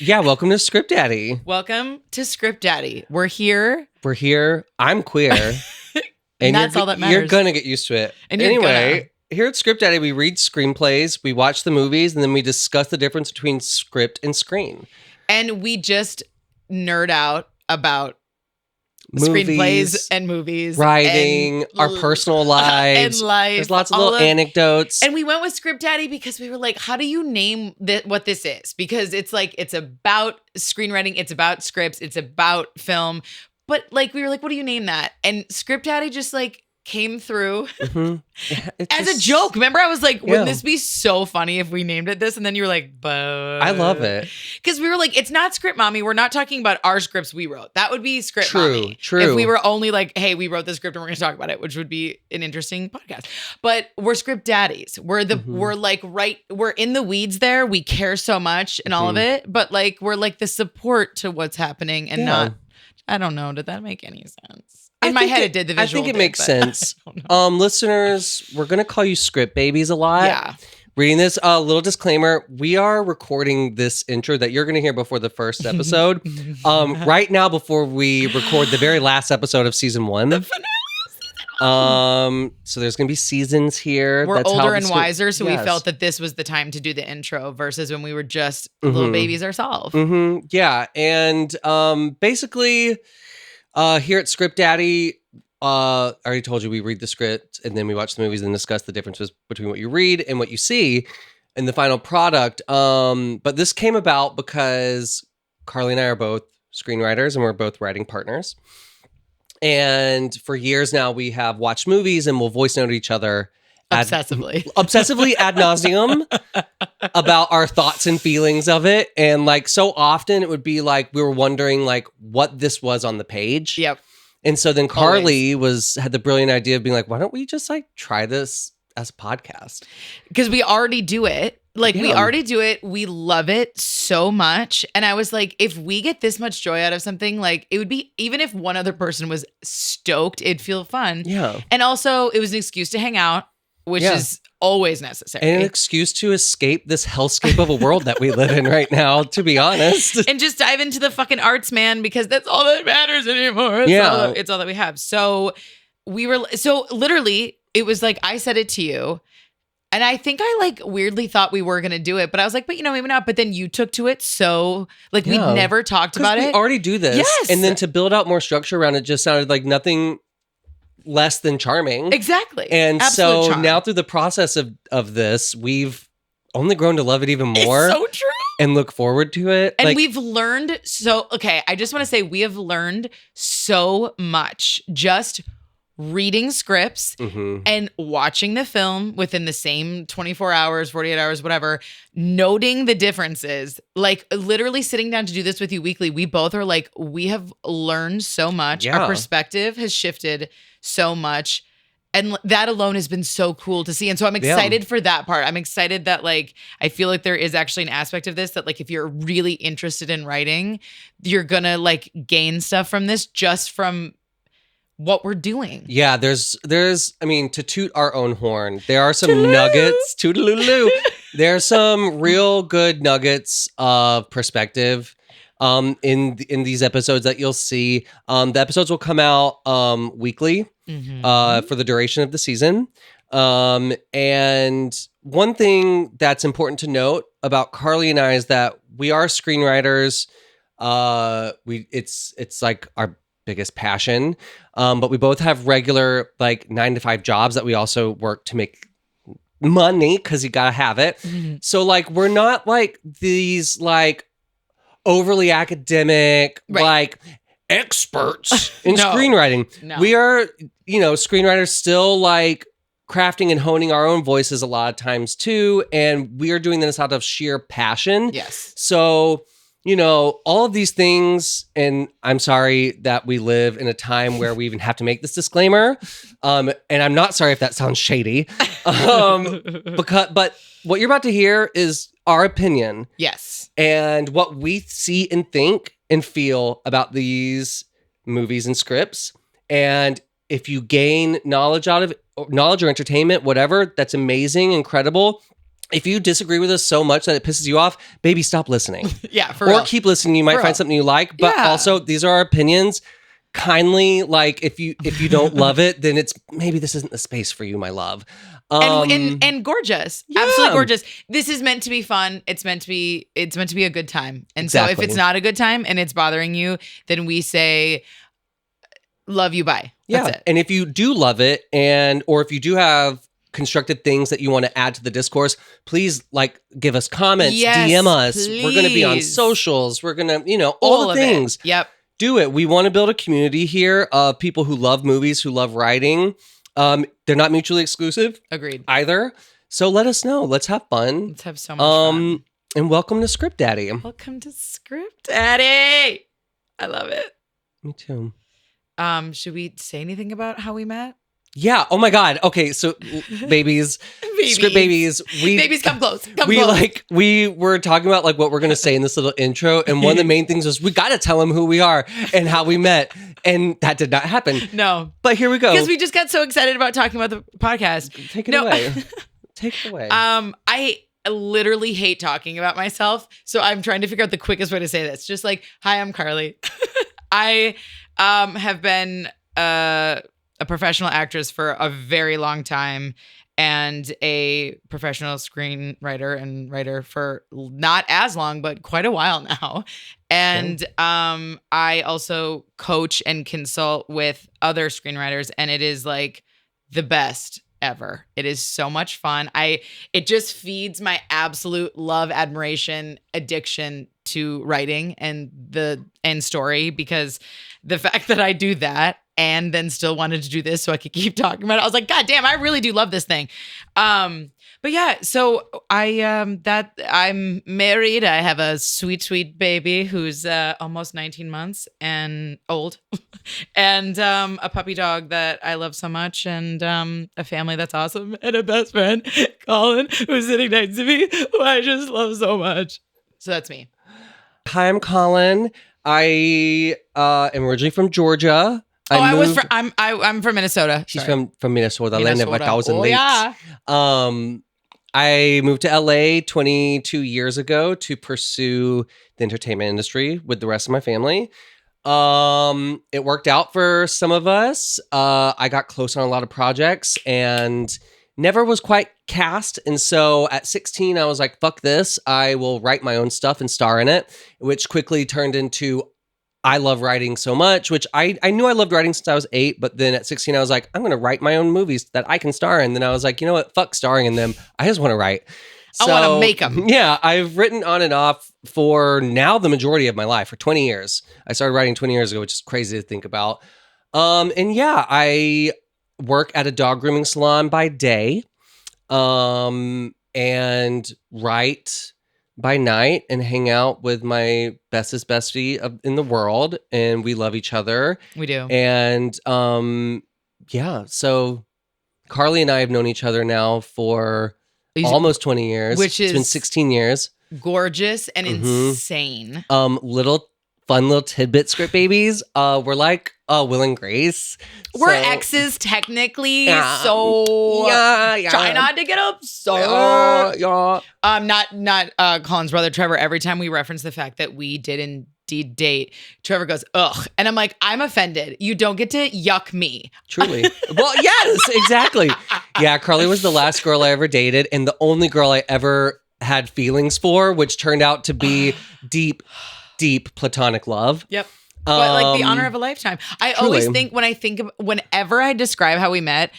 Yeah, welcome to Script Daddy. Welcome to Script Daddy. We're here. We're here. I'm queer. And that's all that matters. You're going to get used to it. And anyway, here at Script Daddy, we read screenplays, we watch the movies, and then we discuss the difference between script and screen. And we just nerd out about Movies, screenplays and movies. Writing, and our personal lives. And life. There's lots of little anecdotes. And we went with Script Daddy because we were like, how do you name what this is? Because it's like, it's about screenwriting, it's about scripts, it's about film. But like, we were like, what do you name that? And Script Daddy just like came through as a joke. Remember, I was like, wouldn't this be so funny if we named it this? And then you were like, but I love it. Because we were like, it's not Script Mommy. We're not talking about our scripts we wrote. That would be Script Mommy. True. If we were only like, hey, we wrote the script and we're going to talk about it, which would be an interesting podcast. But we're Script Daddies. We're we're in the weeds there. We care so much and all of it. But like, we're like the support to what's happening and not, I don't know. Did that make any sense? In my head, it did. The visual I think it makes sense. Listeners, we're going to call you script babies a lot. Yeah. Reading this, little disclaimer, we are recording this intro that you're going to hear before the first episode. Right now, before we record the very last episode of season 1. The finale of season 1. So there's going to be seasons here. We're older and wiser, so we felt that this was the time to do the intro versus when we were just little babies ourselves. Yeah. And basically... here at Script Daddy, I already told you we read the script and then we watch the movies and discuss the differences between what you read and what you see in the final product. But this came about because Carly and I are both screenwriters and we're both writing partners. And for years now, we have watched movies and we'll voice note each other obsessively ad nauseum about our thoughts and feelings of it. And like so often it would be like we were wondering like what this was on the page. Yep. And so then Carly had the brilliant idea of being like, why don't we just like try this as a podcast? Because we already do it. Like we already do it. We love it so much. And I was like, if we get this much joy out of something, like it would be, even if one other person was stoked, it'd feel fun. Yeah. And also it was an excuse to hang out, which is always necessary. And an excuse to escape this hellscape of a world that we live in right now, to be honest. And just dive into the fucking arts, man, because that's all that matters anymore. It's all that we have. So literally, it was like, I said it to you. And I think I like weirdly thought we were going to do it, but I was like, but maybe not. But then you took to it. So like we'd never talked about it. We already do this. Yes. And then to build out more structure around it just sounded like nothing less than charming. Exactly. And Absolute charm. Now through the process of this, we've only grown to love it even more. It's so true. And look forward to it. And we've learned I just want to say we have learned so much just reading scripts and watching the film within the same 24 hours, 48 hours, whatever, noting the differences, like literally sitting down to do this with you weekly. We both are like, we have learned so much. Yeah. Our perspective has shifted so much. And that alone has been so cool to see. And so I'm excited for that part. I'm excited that like, I feel like there is actually an aspect of this that like, if you're really interested in writing, you're gonna like gain stuff from this just from what we're doing. Yeah, there's I mean, to toot our own horn, there are some nuggets, toodaloo. There are some real good nuggets of perspective in these episodes that you'll see. The episodes will come out weekly for the duration of the season. And one thing that's important to note about Carly and I is that we are screenwriters. It's like our biggest passion. But we both have regular like 9-to-5 jobs that we also work to make money because you gotta have it. So like we're not like these like overly academic like experts in screenwriting. No. We are, screenwriters still like crafting and honing our own voices a lot of times too. And we are doing this out of sheer passion. Yes. So all of these things, and I'm sorry that we live in a time where we even have to make this disclaimer. And I'm not sorry if that sounds shady. But what you're about to hear is our opinion. Yes. And what we see and think and feel about these movies and scripts. And if you gain knowledge out of it, knowledge or entertainment, whatever, that's amazing, incredible. if you disagree with us so much that it pisses you off, baby, stop listening. Yeah, for or real. keep listening. You might For find real. something you like, but Yeah. also these are our opinions. Kindly, like if you don't love it, then it's maybe this isn't the space for you, my love. And gorgeous, Yeah. absolutely gorgeous. This is meant to be fun. It's meant to be a good time. And so if Exactly. it's not a good time and it's bothering you, then we say, love you, bye. That's it. And if you do love it, or if you do have constructed things that you want to add to the discourse, please like give us comments, Yes, DM us. We're going to be on please. socials. We're going to, all the of things. it. Yep. Do it. We want to build a community here of people who love movies, who love writing. They're not mutually exclusive Agreed. either. So let us know. Let's have fun. Let's have so much fun. And welcome to Script Daddy. Welcome to Script Daddy. I love it. Me too. Should we say anything about how we met? Yeah. Oh my God. Okay. So babies, Script babies. Babies, come close. We were talking about like what we're gonna say in this little intro, and one of the main things was we got to tell them who we are and how we met, and that did not happen. No, but here we go. Because we just got so excited about talking about the podcast. Take it away. Take it away. I literally hate talking about myself, so I'm trying to figure out the quickest way to say this. Just like, hi, I'm Carly. I have been a professional actress for a very long time and a professional screenwriter and writer for not as long, but quite a while now. And I also coach and consult with other screenwriters, and it is like the best ever. It is so much fun. It just feeds my absolute love, admiration, addiction to writing and story, because the fact that I do that and then still wanted to do this so I could keep talking about it, I was like, God damn, I really do love this thing. But yeah, so I'm married. I have a sweet, sweet baby who's almost 19 months and old, and a puppy dog that I love so much, and a family that's awesome, and a best friend, Colin, who's sitting next to me, who I just love so much. So that's me. Hi, I'm Colin. I am originally from Georgia. I'm from Minnesota. She's Sorry. from Minnesota, land of 1,000 lakes. Yeah. I moved to LA 22 years ago to pursue the entertainment industry with the rest of my family. It worked out for some of us. I got close on a lot of projects and never was quite cast. And so at 16, I was like, fuck this. I will write my own stuff and star in it, which quickly turned into I love writing so much, which I knew I loved writing since I was 8. But then at 16, I was like, I'm going to write my own movies that I can star in. Then I was like, you know what? Fuck starring in them. I just want to write. I want to make them. Yeah, I've written on and off for now the majority of my life, for 20 years. I started writing 20 years ago, which is crazy to think about. And yeah, I work at a dog grooming salon by day, and write by night and hang out with my bestest bestie in the world, and we love each other. We do. And yeah, so Carly and I have known each other now for almost 20 years. Which it's been is 16 years. Gorgeous and insane. Little fun little tidbit script babies. We're like Will and Grace. We're exes technically, so try not to get upset. Not Colin's brother Trevor. Every time we reference the fact that we did indeed date, Trevor goes, ugh. And I'm like, I'm offended. You don't get to yuck me. Truly. Well, yes, exactly. Yeah, Carly was the last girl I ever dated and the only girl I ever had feelings for, which turned out to be deep platonic love. Yep. But like the honor of a lifetime. I always think whenever I describe how we met,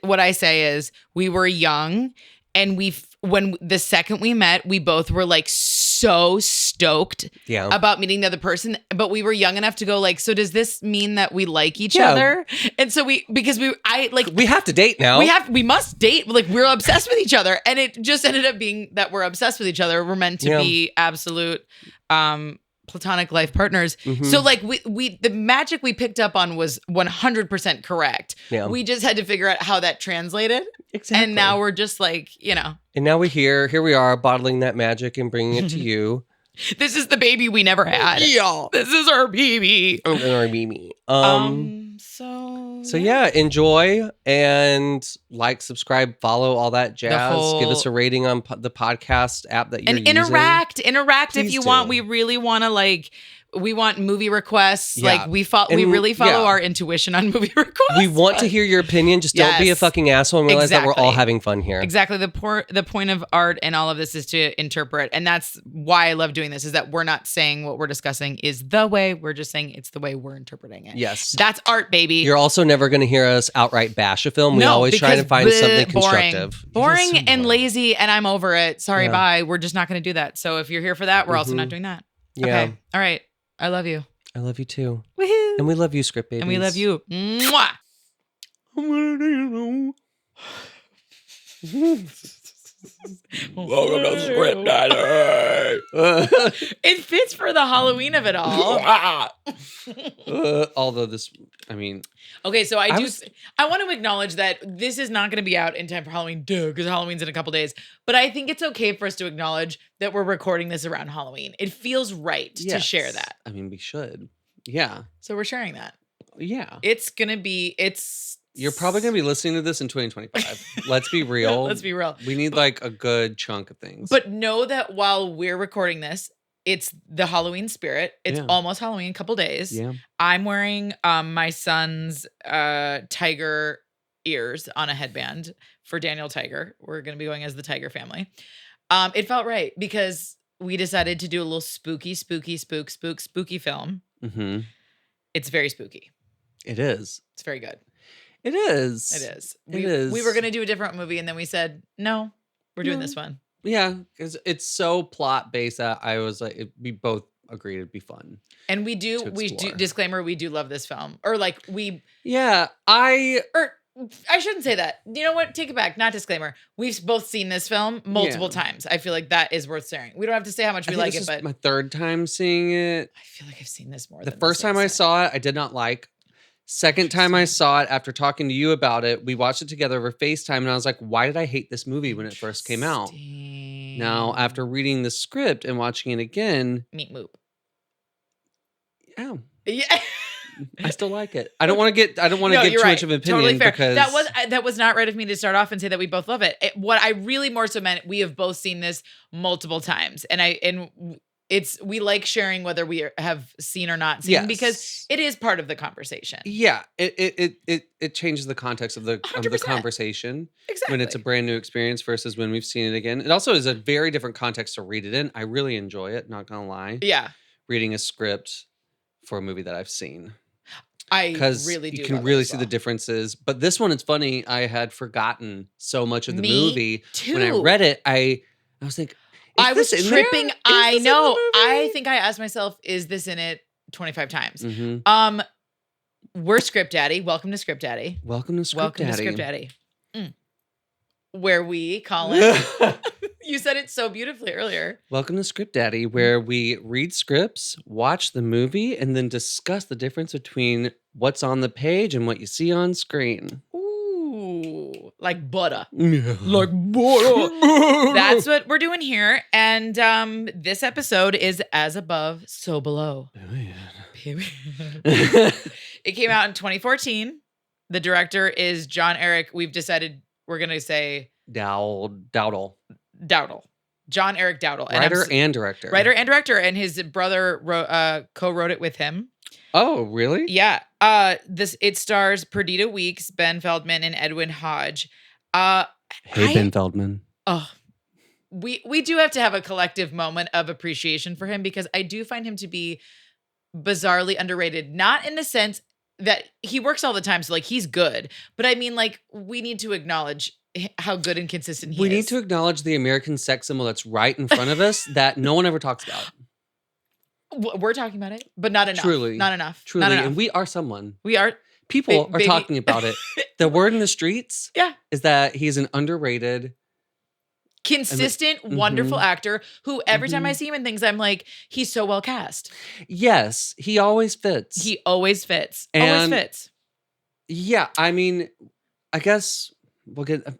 what I say is we were young, and when the second we met, we both were like so stoked about meeting the other person, but we were young enough to go like, so does this mean that we like each other? And so we have to date now. We must date. Like, we're obsessed with each other, and it just ended up being that we're obsessed with each other. We're meant to be absolute platonic life partners. So like the magic we picked up on was 100% correct. We just had to figure out how that translated. Exactly. And now we're just like, and now we're here we are bottling that magic and bringing it to you. This is the baby we never had. Yeah. This is our baby. Our baby. So So yeah, enjoy and like, subscribe, follow, all that jazz. Give us a rating on the podcast app that you're and using. Interact Please if you do. want. We really want to we want movie requests. Yeah. Like we really follow our intuition on movie requests. We want to hear your opinion. Just don't be a fucking asshole and realize that we're all having fun here. Exactly. The point of art and all of this is to interpret. And that's why I love doing this, is that we're not saying what we're discussing is the way. We're just saying it's the way we're interpreting it. Yes. That's art, baby. You're also never going to hear us outright bash a film. We always try to find something constructive. Boring and lazy, and I'm over it. Sorry, bye. We're just not going to do that. So if you're here for that, we're also not doing that. Yeah. Okay. All right. I love you. I love you too. Woohoo. And we love you, Script Babies. And we love you. Mwah. Welcome to Script Daddy. It fits for the Halloween of it all. Although this, I mean. Okay, so I want to acknowledge that this is not going to be out in time for Halloween, because Halloween's in a couple days. But I think it's okay for us to acknowledge that we're recording this around Halloween. It feels right to share that. I mean, we should. Yeah. So we're sharing that. Yeah. You're probably going to be listening to this in 2025. Let's be real. Let's be real. We need like a good chunk of things. But know that while we're recording this, it's the Halloween spirit. It's almost Halloween, a couple days. Yeah. I'm wearing my son's tiger ears on a headband for Daniel Tiger. We're going to be going as the Tiger family. It felt right because we decided to do a little spooky film. Mm-hmm. It's very spooky. It is. It's very good. It is. It is. We were going to do a different movie, and then we said, no, we're doing this one. Yeah, because it's so plot based that I was like, we both agreed it'd be fun. And we do, disclaimer, we do love this film. Or like I shouldn't say that. You know what? Take it back. Not disclaimer. We've both seen this film multiple times. I feel like that is worth sharing. We don't have to say how much we like it, but my third time seeing it. I feel like I've seen this more. The first time I saw it, I did not like. Second time I saw it, after talking to you about it, we watched it together over FaceTime, and I was like, why did I hate this movie when it first came out? Now, after reading the script and watching it again. Meat moop. Yeah. I still like it. I don't want to give too much of an opinion. Totally fair. Because that was not right of me to start off and say that we both love it. What I really more so meant, we have both seen this multiple times, and we like sharing whether we have seen or not seen, because it is part of the conversation. Yeah, it changes the context of the conversation. Exactly. When it's a brand new experience versus when we've seen it again. It also is a very different context to read it in. I really enjoy it, not gonna lie. Yeah. Reading a script for a movie that I've seen. I really do. You can really see the differences. But this one, it's funny. I had forgotten so much of the movie. Too. When I read it, I was like, I was tripping. I know. I think I asked myself, is this in it 25 times? Mm-hmm. We're Script Daddy. Welcome to Script Daddy. Welcome to Script Daddy. Where we, Colin. You said it so beautifully earlier. Welcome to Script Daddy, where we read scripts, watch the movie, and then discuss the difference between what's on the page and what you see on screen. Ooh, like butter. Like butter. That's what we're doing here. And this episode is As Above, So Below. Period. It came out in 2014. The director is John Eric. We've decided we're going to say Dowdle. John Eric Dowdle. Writer and director. And his brother co-wrote it with him. Oh, really? Yeah. It stars Perdita Weeks, Ben Feldman, and Edwin Hodge. Ben Feldman. Oh, we do have to have a collective moment of appreciation for him, because I do find him to be bizarrely underrated. Not in the sense that he works all the time, so like he's good, but I mean, like, we need to acknowledge how good and consistent he is. We need to acknowledge the American sex symbol that's right in front of us that no one ever talks about. We're talking about it, but not enough. Truly. Not enough. Truly. Not enough. And we are someone. We are. People are talking about it. The word in the streets is that he's an underrated, consistent, wonderful actor who every time I see him in things, I'm like, he's so well cast. Yes, he always fits. He always fits. Yeah, I mean, I guess we'll get there.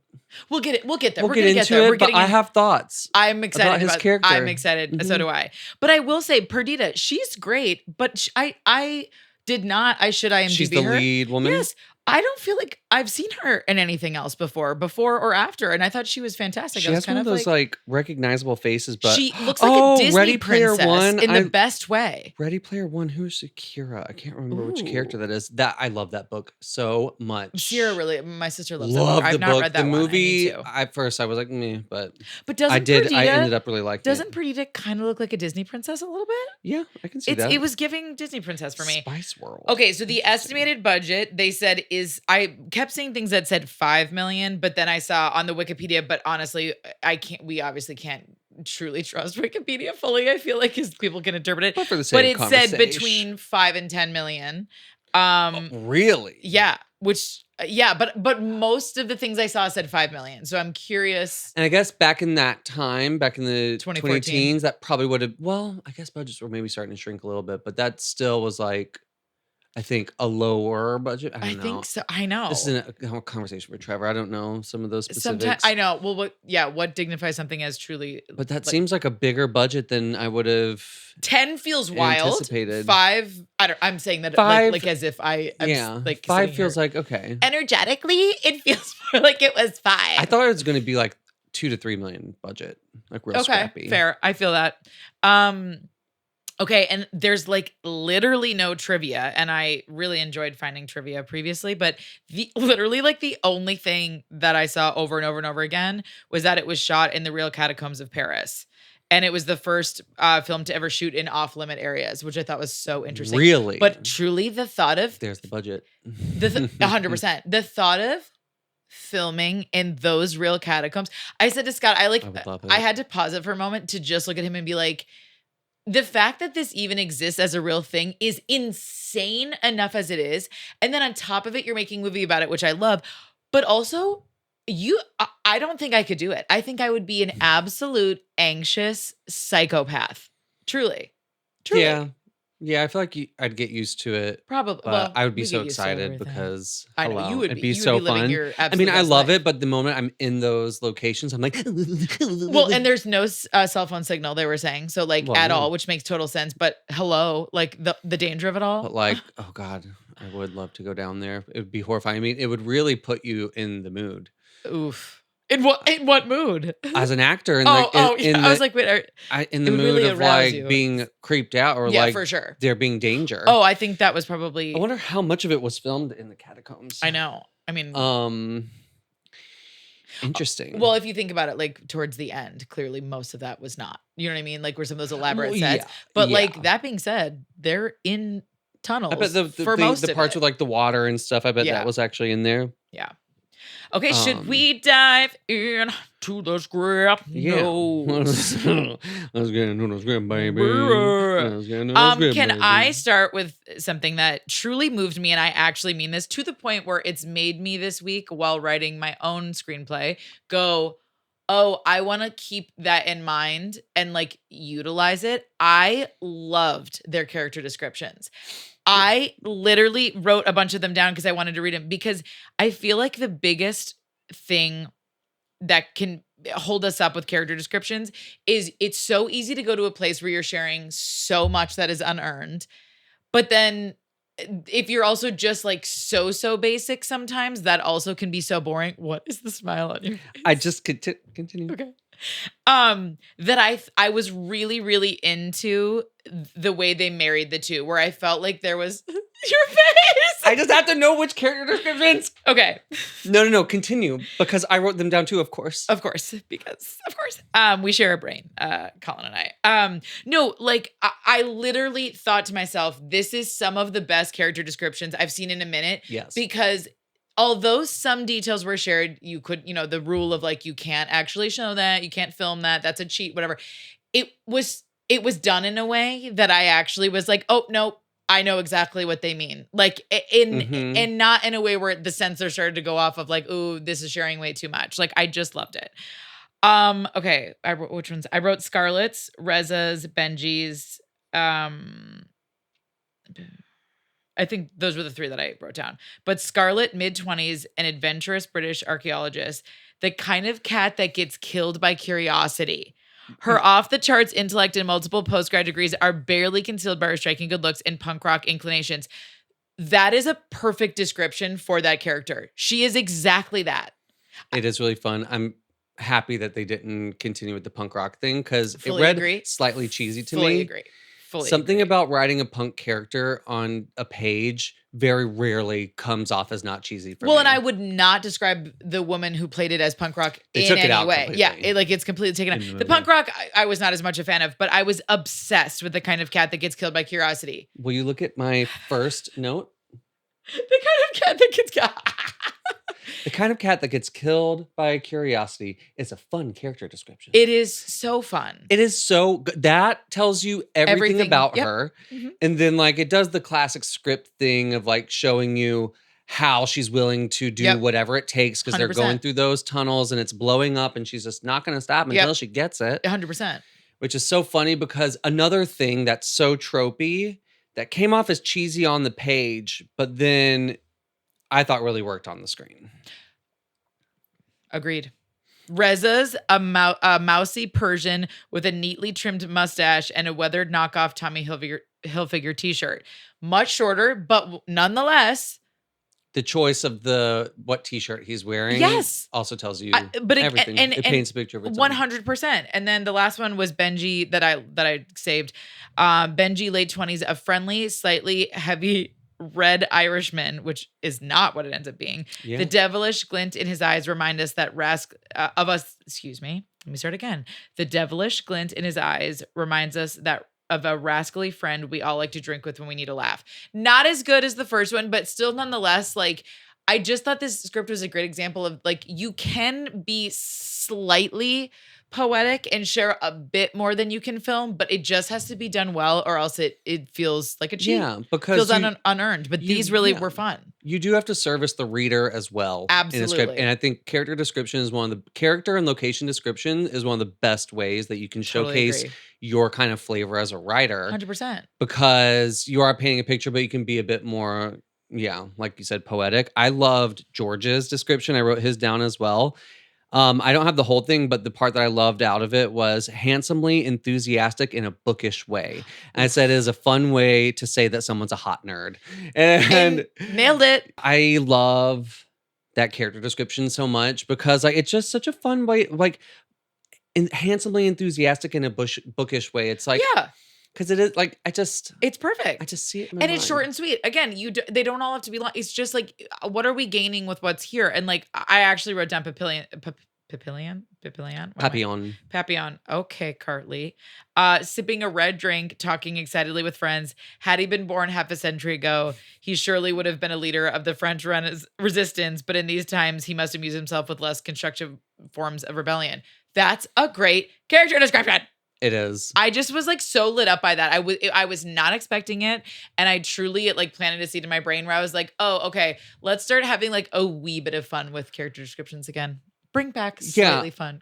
We'll get there. We'll get into it, but I have thoughts. I'm excited about his character. I'm excited. So do I. But I will say, Perdita, she's great. But I did not. She's the lead woman. Yes, I don't feel like I've seen her in anything else before or after, and I thought she was fantastic. She I was has kind one of those like recognizable faces, but she looks like a Disney Ready Player princess One in the best way. Ready Player One. Who's Shakira? I can't remember which Ooh. character that is. That I love that book so much. Sierra really, my sister loves Love that book. the I've not book. read that the one. movie. I need to. At first, I was like, meh, but doesn't I did. Perdita, I ended up really liking it. Doesn't Perdita kind of look like a Disney princess a little bit? Yeah, I can see that. It was giving Disney princess for me. Spice World. Okay, so the estimated budget they said is, I kept seeing things that said 5 million, but then I saw on the Wikipedia, but honestly, we obviously can't truly trust Wikipedia fully, I feel like, because people can interpret it. But for the same But it said conversation. between 5 and 10 million. Really? Yeah, which but most of the things I saw said 5 million. So I'm curious. And I guess back in that time, back in the 2014. 2010s, that probably would have, well, I guess budgets were maybe starting to shrink a little bit, but that still was like, I think, a lower budget. I don't know. Think so. I know. This is a conversation with Trevor. I don't know some of those specifics. Sometimes I know. Well, what dignifies something as truly? But that seems like a bigger budget than I would have. 10 feels wild. Anticipated. 5. I'm saying that 5, like as if I'm like 5 feels like okay. Energetically, it feels more like it was 5. I thought it was going to be like 2 to 3 million budget, like real scrappy. Fair. I feel that. Okay, and there's like literally no trivia, and I really enjoyed finding trivia previously, but literally like the only thing that I saw over and over and over again was that it was shot in the real catacombs of Paris. And it was the first film to ever shoot in off-limit areas, which I thought was so interesting. Really? But truly the thought of... There's the budget. 100%. The thought of filming in those real catacombs. I said to Scott, I had to pause it for a moment to just look at him and be like, the fact that this even exists as a real thing is insane enough as it is. And then on top of it, you're making a movie about it, which I love. But also, I don't think I could do it. I think I would be an absolute anxious psychopath. Truly. Yeah, I feel like I'd get used to it. Probably. But I would be so excited because I know you would it'd be so fun. I mean, I love it, but the moment I'm in those locations, I'm like, well, and there's no cell phone signal, they were saying, so like at all, which makes total sense. But hello, like the danger of it all. But like, oh God, I would love to go down there. It would be horrifying. I mean, it would really put you in the mood. Oof. In what mood? As an actor, I was like, wait, in the mood really of like being creeped out or like for sure. There being danger. Oh, I think that was probably. I wonder how much of it was filmed in the catacombs. I know. I mean, interesting. Well, if you think about it, like towards the end, clearly most of that was not. You know what I mean? Like were some of those elaborate sets. Yeah, but like that being said, they're in tunnels. I bet for most the parts with like the water and stuff. I bet that was actually in there. Yeah. Okay, should we dive in to the script? Yeah. Let's get into the script, baby. Can I start with something that truly moved me, and I actually mean this, to the point where it's made me this week while writing my own screenplay go, oh, I want to keep that in mind and like utilize it. I loved their character descriptions. I literally wrote a bunch of them down because I wanted to read them, because I feel like the biggest thing that can hold us up with character descriptions is it's so easy to go to a place where you're sharing so much that is unearned. But then if you're also just like so basic sometimes, that also can be so boring. What is the smile on your face? I just continue. Okay. That I was really, really into the way they married the two, where I felt like there was your face. I just have to know which character descriptions. Okay. No, continue, because I wrote them down too, of course. Because we share a brain, Colin and I. No, like I literally thought to myself, this is some of the best character descriptions I've seen in a minute. Yes. Because although some details were shared, you could, the rule of like, you can't actually show that, you can't film that, that's a cheat, whatever. It was done in a way that I actually was like, oh, no, I know exactly what they mean. Like and not in a way where the censor started to go off of like, ooh, this is sharing way too much. Like, I just loved it. Okay. Which ones? I wrote Scarlett's, Reza's, Benji's, I think those were the 3 that I wrote down. But Scarlett, mid-20s, an adventurous British archaeologist, the kind of cat that gets killed by curiosity. Her off-the-charts intellect and multiple postgrad degrees are barely concealed by her striking good looks and punk rock inclinations. that is a perfect description for that character. She is exactly that. It is really fun. I'm happy that they didn't continue with the punk rock thing because it Fully read agree. slightly cheesy to Fully me. agree. Fully Something agree. about writing a punk character on a page very rarely comes off as not cheesy for me. Well, and I would not describe the woman who played it as punk rock They in took it any out way. completely Yeah, it's completely taken in out. the The movie. punk rock, I was not as much a fan of, but I was obsessed with the kind of cat that gets killed by curiosity. Will you look at my first note? The kind of cat that gets killed. The kind of cat that gets killed by curiosity is a fun character description. It is so fun. It is so good. That tells you everything about Yep. her. Mhm. And then like it does the classic script thing of like showing you how she's willing to do Yep. whatever it takes because they're 100%. going through those tunnels and it's blowing up and she's just not going to stop until Yep. she gets it. 100%. Which is so funny because another thing that's so tropey that came off as cheesy on the page, but then I thought really worked on the screen. Agreed. Reza's a mousy Persian with a neatly trimmed mustache and a weathered knockoff Tommy Hilfiger t-shirt. Much shorter, but nonetheless. The choice of what t-shirt he's wearing also tells you everything. It paints a picture of its 100%. And then the last one was Benji that I saved. Benji, late 20s, a friendly, slightly heavy red Irishman, which is not what it ends up being. Yeah. The devilish glint in his eyes remind us that excuse me. Let me start again. The devilish glint in his eyes reminds us that of a rascally friend we all like to drink with when we need a laugh. Not as good as the first one, but still nonetheless, like, I just thought this script was a great example of like, you can be slightly poetic and share a bit more than you can film, but it just has to be done well or else it feels like a cheat. Yeah, because feels unearned, but these really were fun. You do have to service the reader as well. Absolutely. In a script. And I think character and location description is one of the best ways that you can showcase your kind of flavor as a writer. 100%. Because you are painting a picture, but you can be a bit more, like you said, poetic. I loved George's description. I wrote his down as well. I don't have the whole thing, but the part that I loved out of it was handsomely enthusiastic in a bookish way. And I said it is a fun way to say that someone's a hot nerd. And nailed it. I love that character description so much because it's just such a fun way, handsomely enthusiastic in a bookish way. It's like, because it is like, it's perfect. I just see it in my and mind. It's short and sweet. Again, they don't all have to be long. It's just like, what are we gaining with what's here? And like, I actually wrote down Papillon. Papillon. Okay, Cartley. Sipping a red drink, talking excitedly with friends. Had he been born half a century ago, he surely would have been a leader of the French resistance. But in these times, he must amuse himself with less constructive forms of rebellion. That's a great character description. It is. I just was like so lit up by that. I was not expecting it. And I truly, it like planted a seed in my brain where I was like, oh, okay, let's start having like a wee bit of fun with character descriptions again. Bring back slightly fun.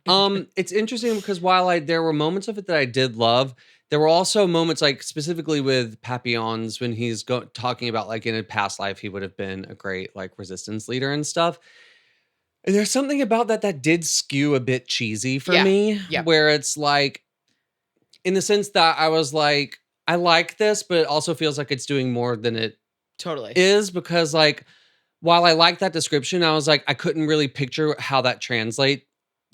It's interesting because while there were moments of it that I did love, there were also moments like specifically with Papillon's when he's talking about like in a past life, he would have been a great like resistance leader and stuff. And there's something about that did skew a bit cheesy for me, where it's like, in the sense that I was like, I like this, but it also feels like it's doing more than it totally is because like, while I like that description, I was like, I couldn't really picture how that translates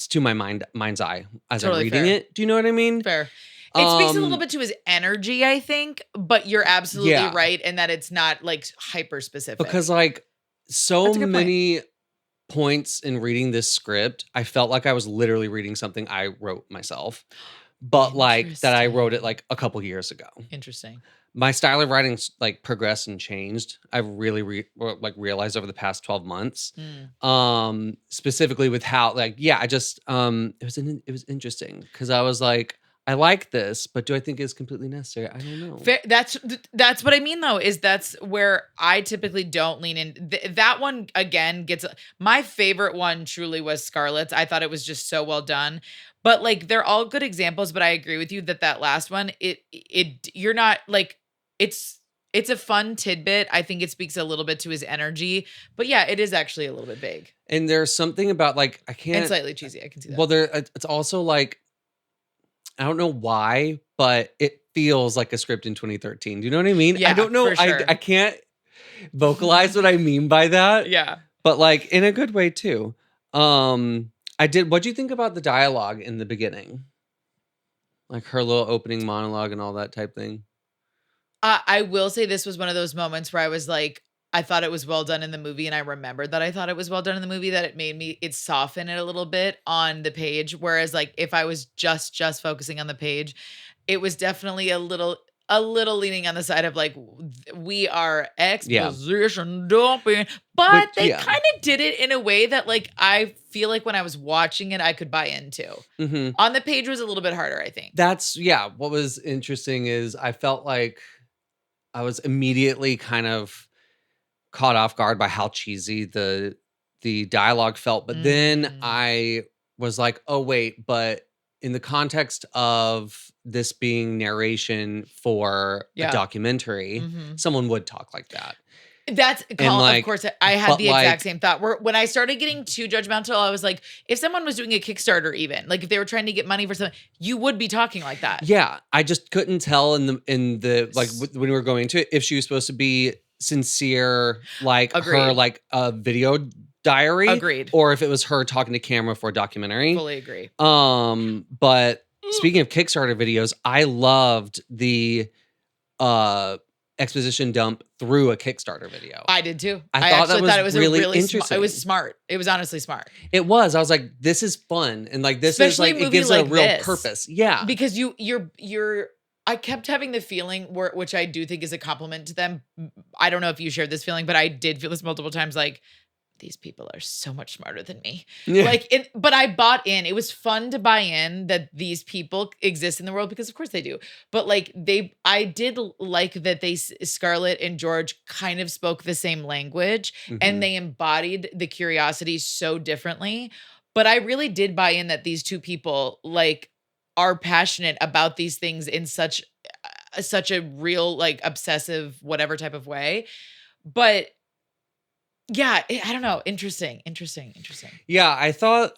to my mind's eye as I'm reading it. Do you know what I mean? Fair. It speaks a little bit to his energy, I think, but you're absolutely right in that it's not like hyper specific. Because like so many points in reading this script, I felt like I was literally reading something I wrote myself. But like that I wrote it like a couple years ago. Interesting. My style of writing like progressed and changed. I've really realized over the past 12 months, specifically with how like, I just, it was interesting because I was like, I like this, but do I think it's completely necessary? I don't know. Fair, that's what I mean though, is that's where I typically don't lean in. That one again my favorite one truly was Scarlett's. I thought it was just so well done. But like they're all good examples, but I agree with you that last one, you're not like, it's a fun tidbit. I think it speaks a little bit to his energy, but yeah, it is actually a little bit vague. And there's something about like, I can't. And slightly cheesy. I can see that. Well, it's also like, I don't know why, but it feels like a script in 2013. Do you know what I mean? Yeah, I don't know. For sure. I can't vocalize what I mean by that. Yeah. But like in a good way too. What'd you think about the dialogue in the beginning? Like her little opening monologue and all that type thing. I will say this was one of those moments where I was like, I thought it was well done in the movie, and I remembered that I thought it was well done in the movie, that it softened it a little bit on the page. Whereas like if I was just focusing on the page, it was definitely a little leaning on the side of like, we are exposition dumping, but they kind of did it in a way that like I feel like when I was watching it, I could buy into. On the page was a little bit harder, I think. What was interesting is I felt like I was immediately kind of caught off guard by how cheesy the dialogue felt, but then I was like, oh wait, but in the context of this being narration for a documentary, someone would talk like that. That's like, of course, I had the exact same thought. When I started getting too judgmental, I was like, if someone was doing a Kickstarter, even like if they were trying to get money for something, you would be talking like that. Yeah, I just couldn't tell in the like when we were going to it if she was supposed to be sincere, like her like a video diary, or if it was her talking to camera for a documentary. Fully agree. But speaking of Kickstarter videos, I loved the exposition dump through a Kickstarter video. I did too. I thought it was really interesting. It was smart. It was honestly smart. It was. I was like, this is fun, and like this Especially is like it gives it a real purpose. Yeah, because you're. I kept having the feeling, which I do think is a compliment to them. I don't know if you shared this feeling, but I did feel this multiple times. Like, these people are so much smarter than me. Yeah. But I bought in. It was fun to buy in that these people exist in the world because of course they do. But like I did like that Scarlett and George kind of spoke the same language and they embodied the curiosity so differently. But I really did buy in that these two people like are passionate about these things in such a real, like obsessive, whatever type of way. But yeah, I don't know. Interesting. Yeah, I thought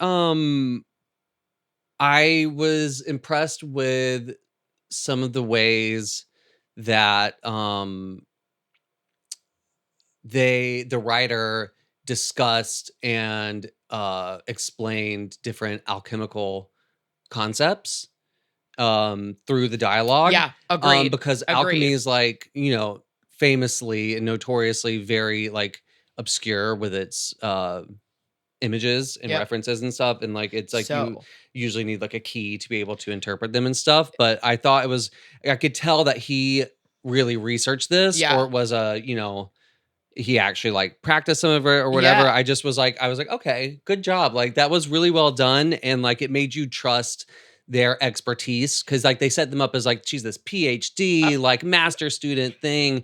I was impressed with some of the ways that the writer discussed and explained different alchemical concepts through the dialogue. Yeah, agreed. Because alchemy is like, famously and notoriously very like obscure with its images and references and stuff, and like it's like you usually need like a key to be able to interpret them and stuff. But I thought I could tell that he really researched this, or it was he actually like practiced some of it or whatever. I was like, okay, good job. Like that was really well done, and like it made you trust their expertise because like they set them up as like she's this PhD like master student thing,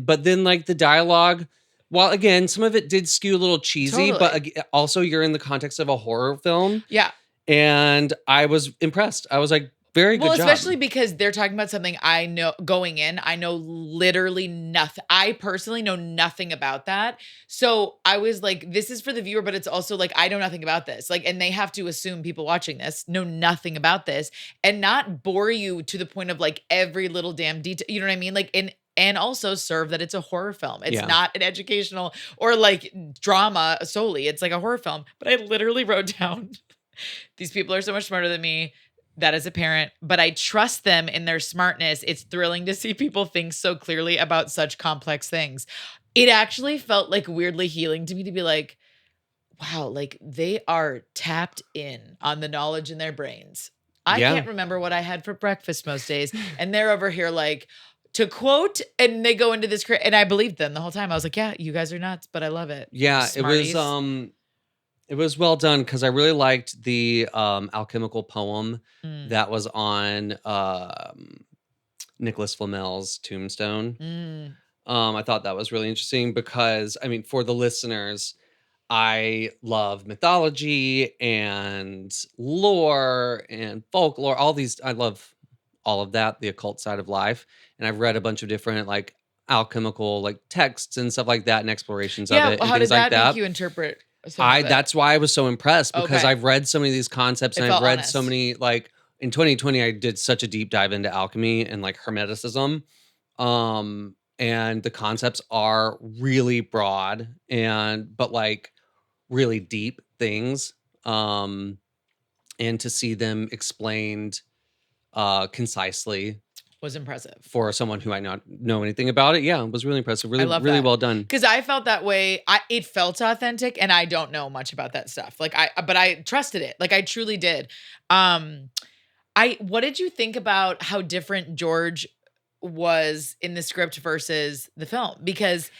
but then like the dialogue. Well, again, some of it did skew a little cheesy, but also you're in the context of a horror film. Yeah. And I was impressed. I was like, very good job. Well, especially because they're talking about something I know going in. I know literally nothing. I personally know nothing about that. So I was like, this is for the viewer, but it's also like, I know nothing about this. Like, and they have to assume people watching this know nothing about this and not bore you to the point of like every little damn detail. You know what I mean? Like, and also serve that it's a horror film. It's not an educational or like drama solely. It's like a horror film. But I literally wrote down, these people are so much smarter than me. That is apparent, but I trust them in their smartness. It's thrilling to see people think so clearly about such complex things. It actually felt like weirdly healing to me to be like, wow, like they are tapped in on the knowledge in their brains. I can't remember what I had for breakfast most days. And they're over here like, to quote, and they go into this, and I believed them the whole time. I was like, yeah, you guys are nuts, but I love it. Yeah, Smarties. it was well done because I really liked the alchemical poem that was on Nicholas Flamel's tombstone. I thought that was really interesting because, I mean, for the listeners, I love mythology and lore and folklore, all these. I love all of that, the occult side of life. And I've read a bunch of different like alchemical like texts and stuff like that and explorations of it. And how things did that like that make you interpret? That's why I was so impressed because I've read so many of these concepts and I've read so many, like in 2020, I did such a deep dive into alchemy and like hermeticism. and the concepts are really broad but like really deep things. And to see them explained concisely Was impressive. for someone who I not know anything about it. Yeah, it was really impressive. Really, I love really that. well done. Because I felt that way. It felt authentic, and I don't know much about that stuff. But I trusted it. Like I truly did. What did you think about how different George was in the script versus the film? Because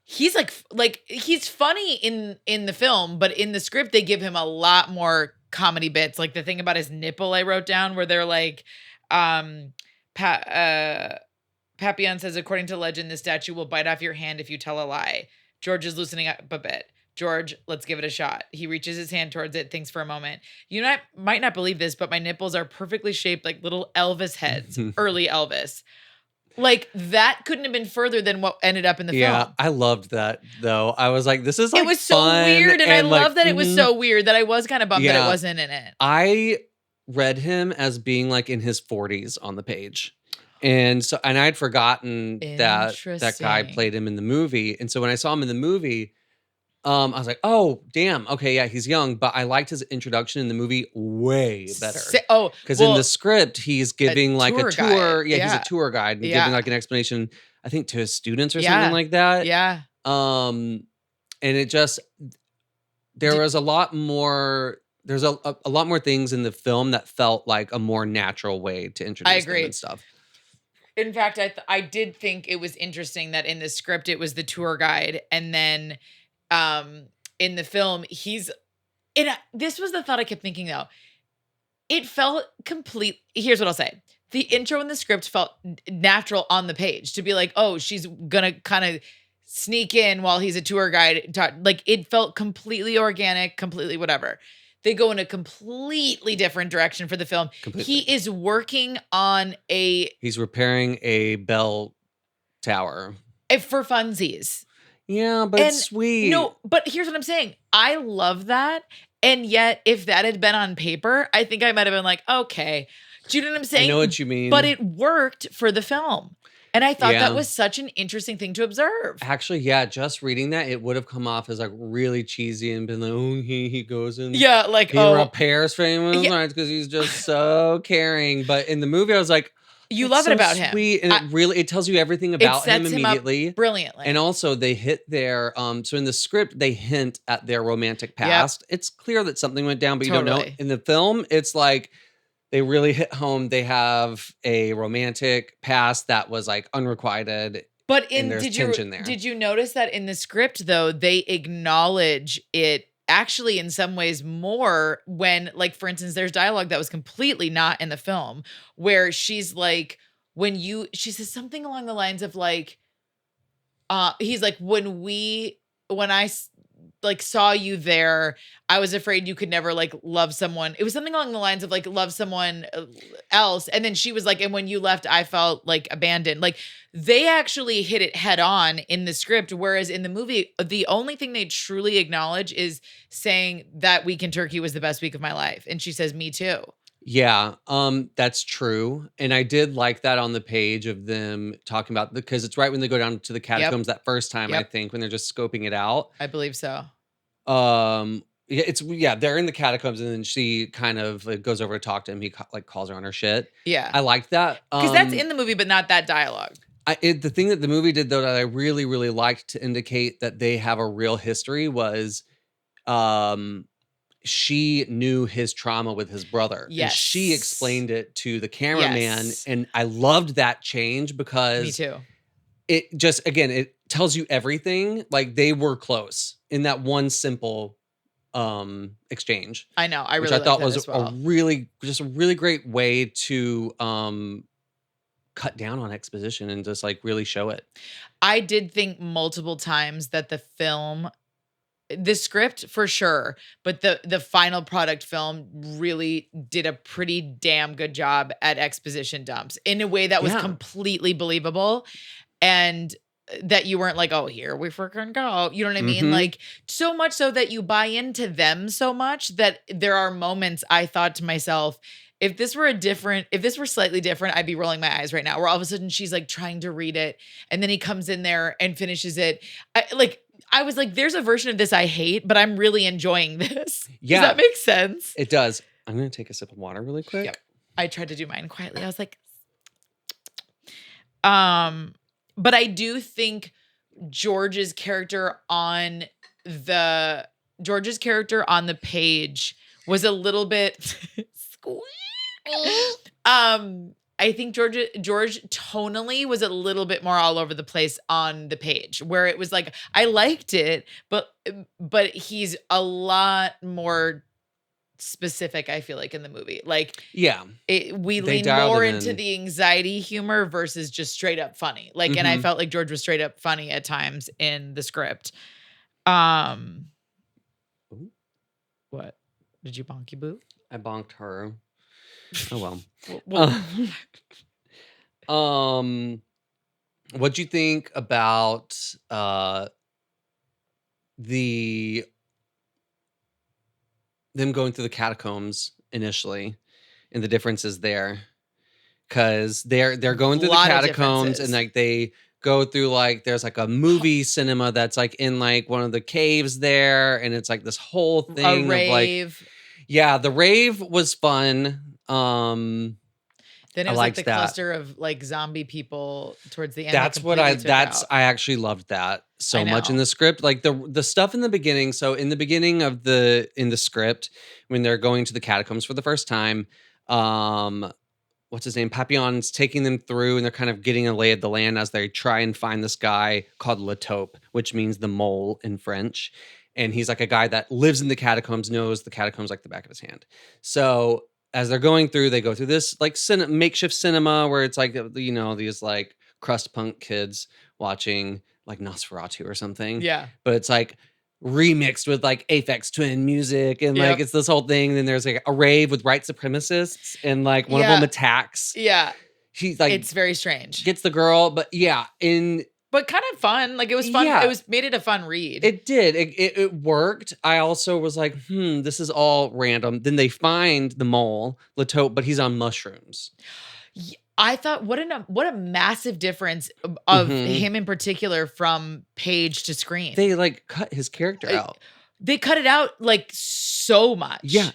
he's like he's funny in the film, but in the script they give him a lot more comedy bits. Like the thing about his nipple I wrote down where they're like, Papillon says, according to legend, the statue will bite off your hand if you tell a lie. George is loosening up a bit. George, let's give it a shot. He reaches his hand towards it, thinks for a moment. Might not believe this, but my nipples are perfectly shaped like little Elvis heads. Early Elvis. Like, that couldn't have been further than what ended up in the film. Yeah, I loved that, though. I was like, this is like it was so fun, weird, and I like, love that it was so weird that I was kind of bummed that Yeah. it wasn't in it. I read him as being like in his 40s on the page. And I had forgotten that guy played him in the movie. And so when I saw him in the movie, I was like, oh, damn. Okay, yeah, he's young. But I liked his introduction in the movie way better. Because in the script, he's giving like a tour. Yeah, he's a tour guide and giving like an explanation, I think, to his students or something like that. Yeah. And it just, there was a lot more. There's a lot more things in the film that felt like a more natural way to introduce them and stuff. In fact, I did think it was interesting that in the script it was the tour guide, and then in the film this was the thought I kept thinking though. It felt complete. Here's what I'll say. The intro in the script felt natural on the page to be like, oh, she's gonna kind of sneak in while he's a tour guide. Like it felt completely organic, completely whatever. They go in a completely different direction for the film. Completely. He is working on he's repairing a bell tower. For funsies. Yeah, but it's sweet. No, but here's what I'm saying. I love that. And yet, if that had been on paper, I think I might have been like, okay. Do you know what I'm saying? I know what you mean. But it worked for the film. And I thought that was such an interesting thing to observe. Actually, yeah, just reading that, it would have come off as like really cheesy and been like, oh, he goes and he repairs famous lines because he's just so caring. But in the movie, I was like, you love it about sweet. him. And it tells you everything about him immediately. Brilliantly. And also they hit their, so in the script, they hint at their romantic past. Yep. It's clear that something went down, but you don't know. In the film, it's like, they really hit home. They have a romantic past that was like unrequited. But did you notice that in the script though, they acknowledge it actually in some ways more when, like, for instance, there's dialogue that was completely not in the film where she's like, she says something along the lines of like, he's like, when I like saw you there, I was afraid you could never like love someone. It was something along the lines of like love someone else. And then she was like, and when you left, I felt like abandoned. Like they actually hit it head on in the script. Whereas in the movie, the only thing they truly acknowledge is saying that week in Turkey was the best week of my life. And she says, me too. Yeah, that's true. And I did like that on the page of them talking about, because it's right when they go down to the catacombs that first time, I think, when they're just scoping it out. I believe so. They're in the catacombs and then she kind of like, goes over to talk to him. He like calls her on her shit. Yeah. I liked that. Because that's in the movie, but not that dialogue. The thing that the movie did though that I really, really liked to indicate that they have a real history was, she knew his trauma with his brother. Yes. And she explained it to the cameraman. Yes. And I loved that change because me too. It just, again, it tells you everything. Like they were close in that one simple exchange. I know. Which I thought was a really great way to cut down on exposition and just like really show it. I did think multiple times that the script for sure, but the final product film really did a pretty damn good job at exposition dumps in a way that was completely believable, and that you weren't like, oh, here we freaking go. You know what I mean? Like so much so that you buy into them so much that there are moments I thought to myself, if this were slightly different, I'd be rolling my eyes right now. Where all of a sudden she's like trying to read it, and then he comes in there and finishes it. I was like, there's a version of this I hate, but I'm really enjoying this. Yeah. Does that make sense? It does. I'm going to take a sip of water really quick. Yep. I tried to do mine quietly. I was like, but I do think George's character on the page was a little bit I think George tonally was a little bit more all over the place on the page, where it was like, I liked it, but he's a lot more specific, I feel like, in the movie. Like, yeah, we They lean dialed more it into in. the anxiety humor versus just straight up funny. Like, and I felt like George was straight up funny at times in the script. Ooh. What? Did you bonky boo? I bonked her. Oh well. What'd you think about them going through the catacombs initially and the differences there? Because they're going through the Lot of catacombs and differences. like they go through like there's like a movie cinema that's like in like one of the caves there, and it's like this whole thing A of like, rave. yeah, the rave was fun. Then it I was like liked the that. cluster of like zombie people towards the end. That's what I actually loved that so much in know. the script. Like the stuff in the beginning. So in the beginning of in the script, when they're going to the catacombs for the first time, what's his name? Papillon's taking them through, and they're kind of getting a lay of the land as they try and find this guy called Le Taupe, which means the mole in French. And he's like a guy that lives in the catacombs, knows the catacombs like the back of his hand. So as they're going through, they go through this like makeshift cinema where it's like, you know, these like crust punk kids watching like Nosferatu or something. Yeah. But it's like remixed with like Aphex Twin music, and like Yep. it's this whole thing. Then there's like a rave with white supremacists, and like one of Yeah. them attacks. Yeah. He's like It's very strange. gets the girl, but yeah, But kind of fun. Like, it was fun. Yeah. It made it a fun read. it did. It worked. I also was like, this is all random. Then they find the mole, Le Taupe, but he's on mushrooms. I thought, what a massive difference of him in particular from page to screen. They like cut his character out. They cut it out like so much. Yeah.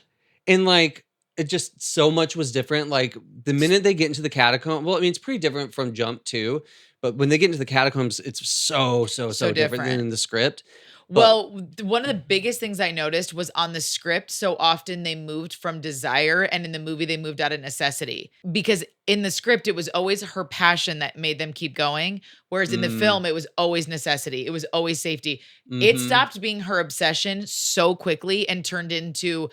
And like it just so much was different. Like the minute they get into the catacomb, well, I mean, it's pretty different from Jump 2, but when they get into the catacombs, it's so different than in the script. Well, one of the biggest things I noticed was on the script, so often they moved from desire, and in the movie they moved out of necessity. Because in the script, it was always her passion that made them keep going, whereas in the film, it was always necessity. It was always safety. It stopped being her obsession so quickly and turned into,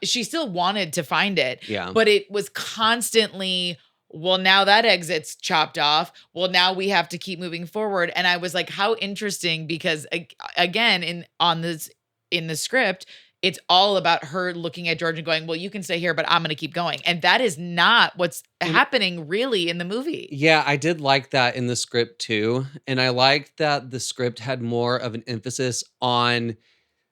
she still wanted to find it, but it was constantly, well, now that exit's chopped off. Well, now we have to keep moving forward. And I was like, how interesting, because again, in the script, it's all about her looking at George and going, well, you can stay here, but I'm going to keep going. And that is not what's happening really in the movie. Yeah, I did like that in the script too. And I liked that the script had more of an emphasis on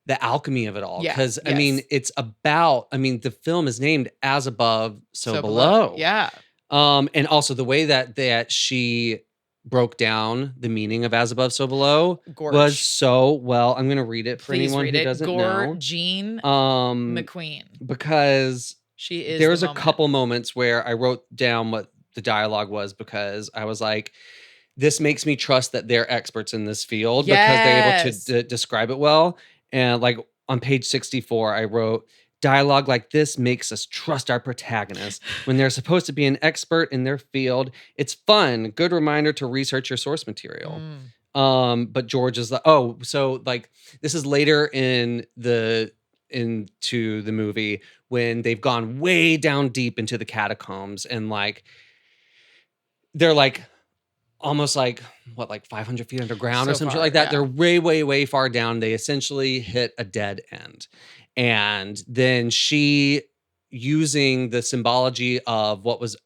the alchemy of it all. Because, I mean, it's about, the film is named As Above, So Below. Yeah. And also the way that she broke down the meaning of As Above, So Below was so well. I'm going to read it for anyone who doesn't know. Jean McQueen. Because she is. There's a couple moments where I wrote down what the dialogue was, because I was like, this makes me trust that they're experts in this field because they're able to describe it well. And like on page 64, I wrote, dialogue like this makes us trust our protagonist when they're supposed to be an expert in their field. It's fun. Good reminder to research your source material. But George is like, so like this is later into the movie when they've gone way down deep into the catacombs, and like they're like almost like 500 feet underground or something like that. They're way, way, way far down. They essentially hit a dead end. And then she, using the symbology of what was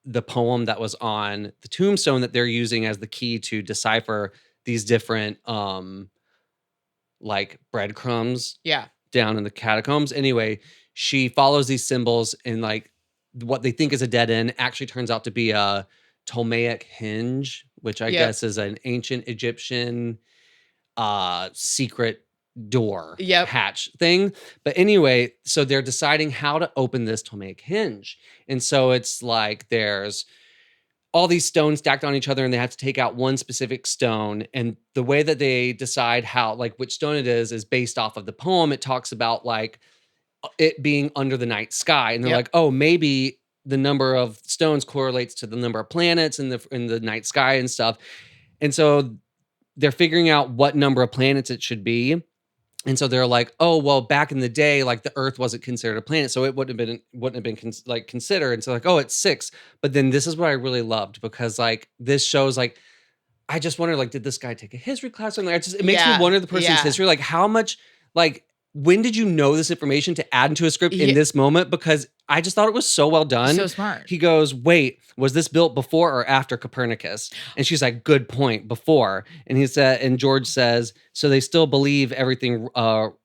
the poem that was on the tombstone that they're using as the key to decipher these different like breadcrumbs down in the catacombs. Anyway, she follows these symbols and like what they think is a dead end actually turns out to be a Ptolemaic hinge, which I guess is an ancient Egyptian secret door hatch thing. But anyway, so they're deciding how to open this Ptolemaic hinge. And so it's like there's all these stones stacked on each other and they have to take out one specific stone. And the way that they decide how, like which stone it is based off of the poem. It talks about like it being under the night sky. And they're like, oh, maybe the number of stones correlates to the number of planets in the night sky and stuff. And so they're figuring out what number of planets it should be. And so they're like, oh, well, back in the day, like the Earth wasn't considered a planet, so it wouldn't have been considered. And so like, oh, it's 6. But then this is what I really loved, because like this shows like, I just wonder, like, did this guy take a history class or something? It makes me wonder the person's history, like how much, like, when did you know this information to add into a script in this moment? Because I just thought it was so well done. So smart. He goes, wait, was this built before or after Copernicus? And she's like, good point, before. And he said, and George says, so they still believe everything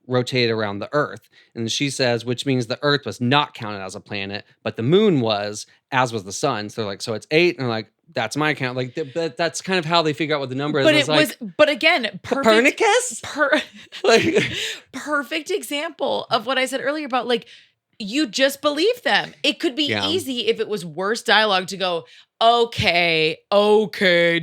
rotated around the Earth. And she says, which means the Earth was not counted as a planet, but the moon was, as was the sun. So they're like, so it's 8. And they're like, that's my count. Like that's kind of how they figure out what the number is. But it was, but again, Copernicus? Perfect example of what I said earlier about like, you just believe them. It could be easy if it was worse dialogue to go, okay,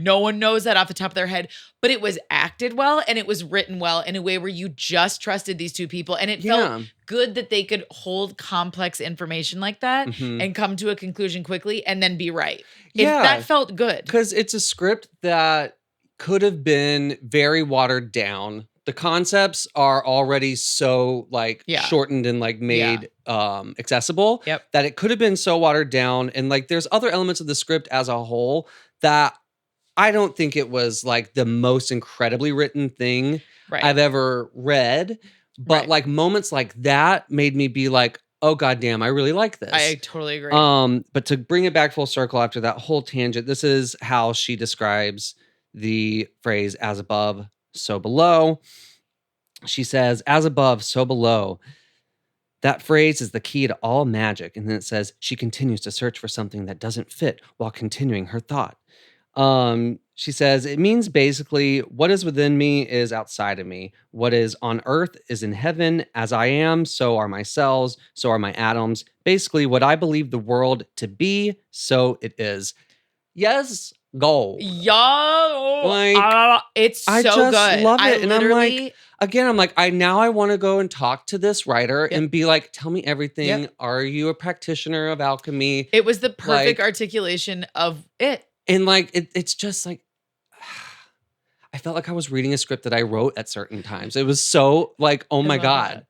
no one knows that off the top of their head, but it was acted well and it was written well in a way where you just trusted these two people. And it felt good that they could hold complex information like that and come to a conclusion quickly and then be right. That felt good. Because it's a script that could have been very watered down. The concepts are already so like shortened and like made accessible that it could have been so watered down. And like there's other elements of the script as a whole that I don't think it was like the most incredibly written thing I've ever read. But like moments like that made me be like, oh goddamn, I really like this. I totally agree. But to bring it back full circle after that whole tangent, this is how she describes the phrase as above, so below. She says, as above, so below. That phrase is the key to all magic. And then it says, she continues to search for something that doesn't fit while continuing her thought. She says, it means basically what is within me is outside of me. What is on earth is in heaven. As I am, so are my cells, so are my atoms. Basically, what I believe the world to be, so it is. Yes, gold. It's I so just good. love it. And I'm like, again, I want to go and talk to this writer and be like, tell me everything. Are you a practitioner of alchemy? It was the perfect articulation of it. And like, it's just like, I felt like I was reading a script that I wrote at certain times. It was so like, oh my God. That.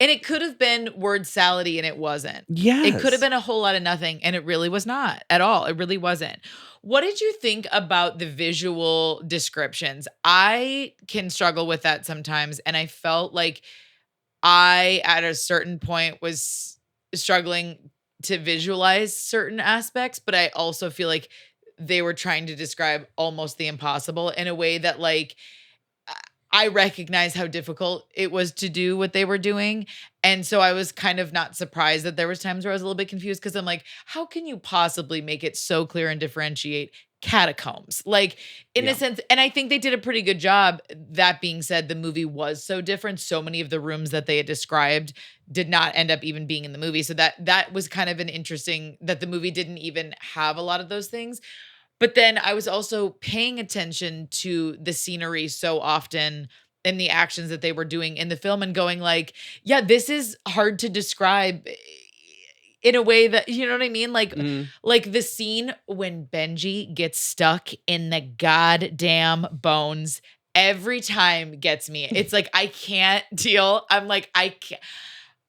And it could have been word salady and it wasn't. Yes. It could have been a whole lot of nothing and it really was not at all. It really wasn't. What did you think about the visual descriptions? I can struggle with that sometimes. And I felt like I, at a certain point, was struggling to visualize certain aspects, but I also feel like they were trying to describe almost the impossible in a way that like, I recognize how difficult it was to do what they were doing. And so I was kind of not surprised that there was times where I was a little bit confused because I'm like, how can you possibly make it so clear and differentiate catacombs? Like in a sense, and I think they did a pretty good job. That being said, the movie was so different. So many of the rooms that they had described did not end up even being in the movie. So that was kind of an interesting that the movie didn't even have a lot of those things. But then I was also paying attention to the scenery so often and the actions that they were doing in the film and going like, yeah, this is hard to describe in a way that, you know what I mean? Like, like the scene when Benji gets stuck in the goddamn bones every time gets me. It's like, I can't deal. I'm like, I can't.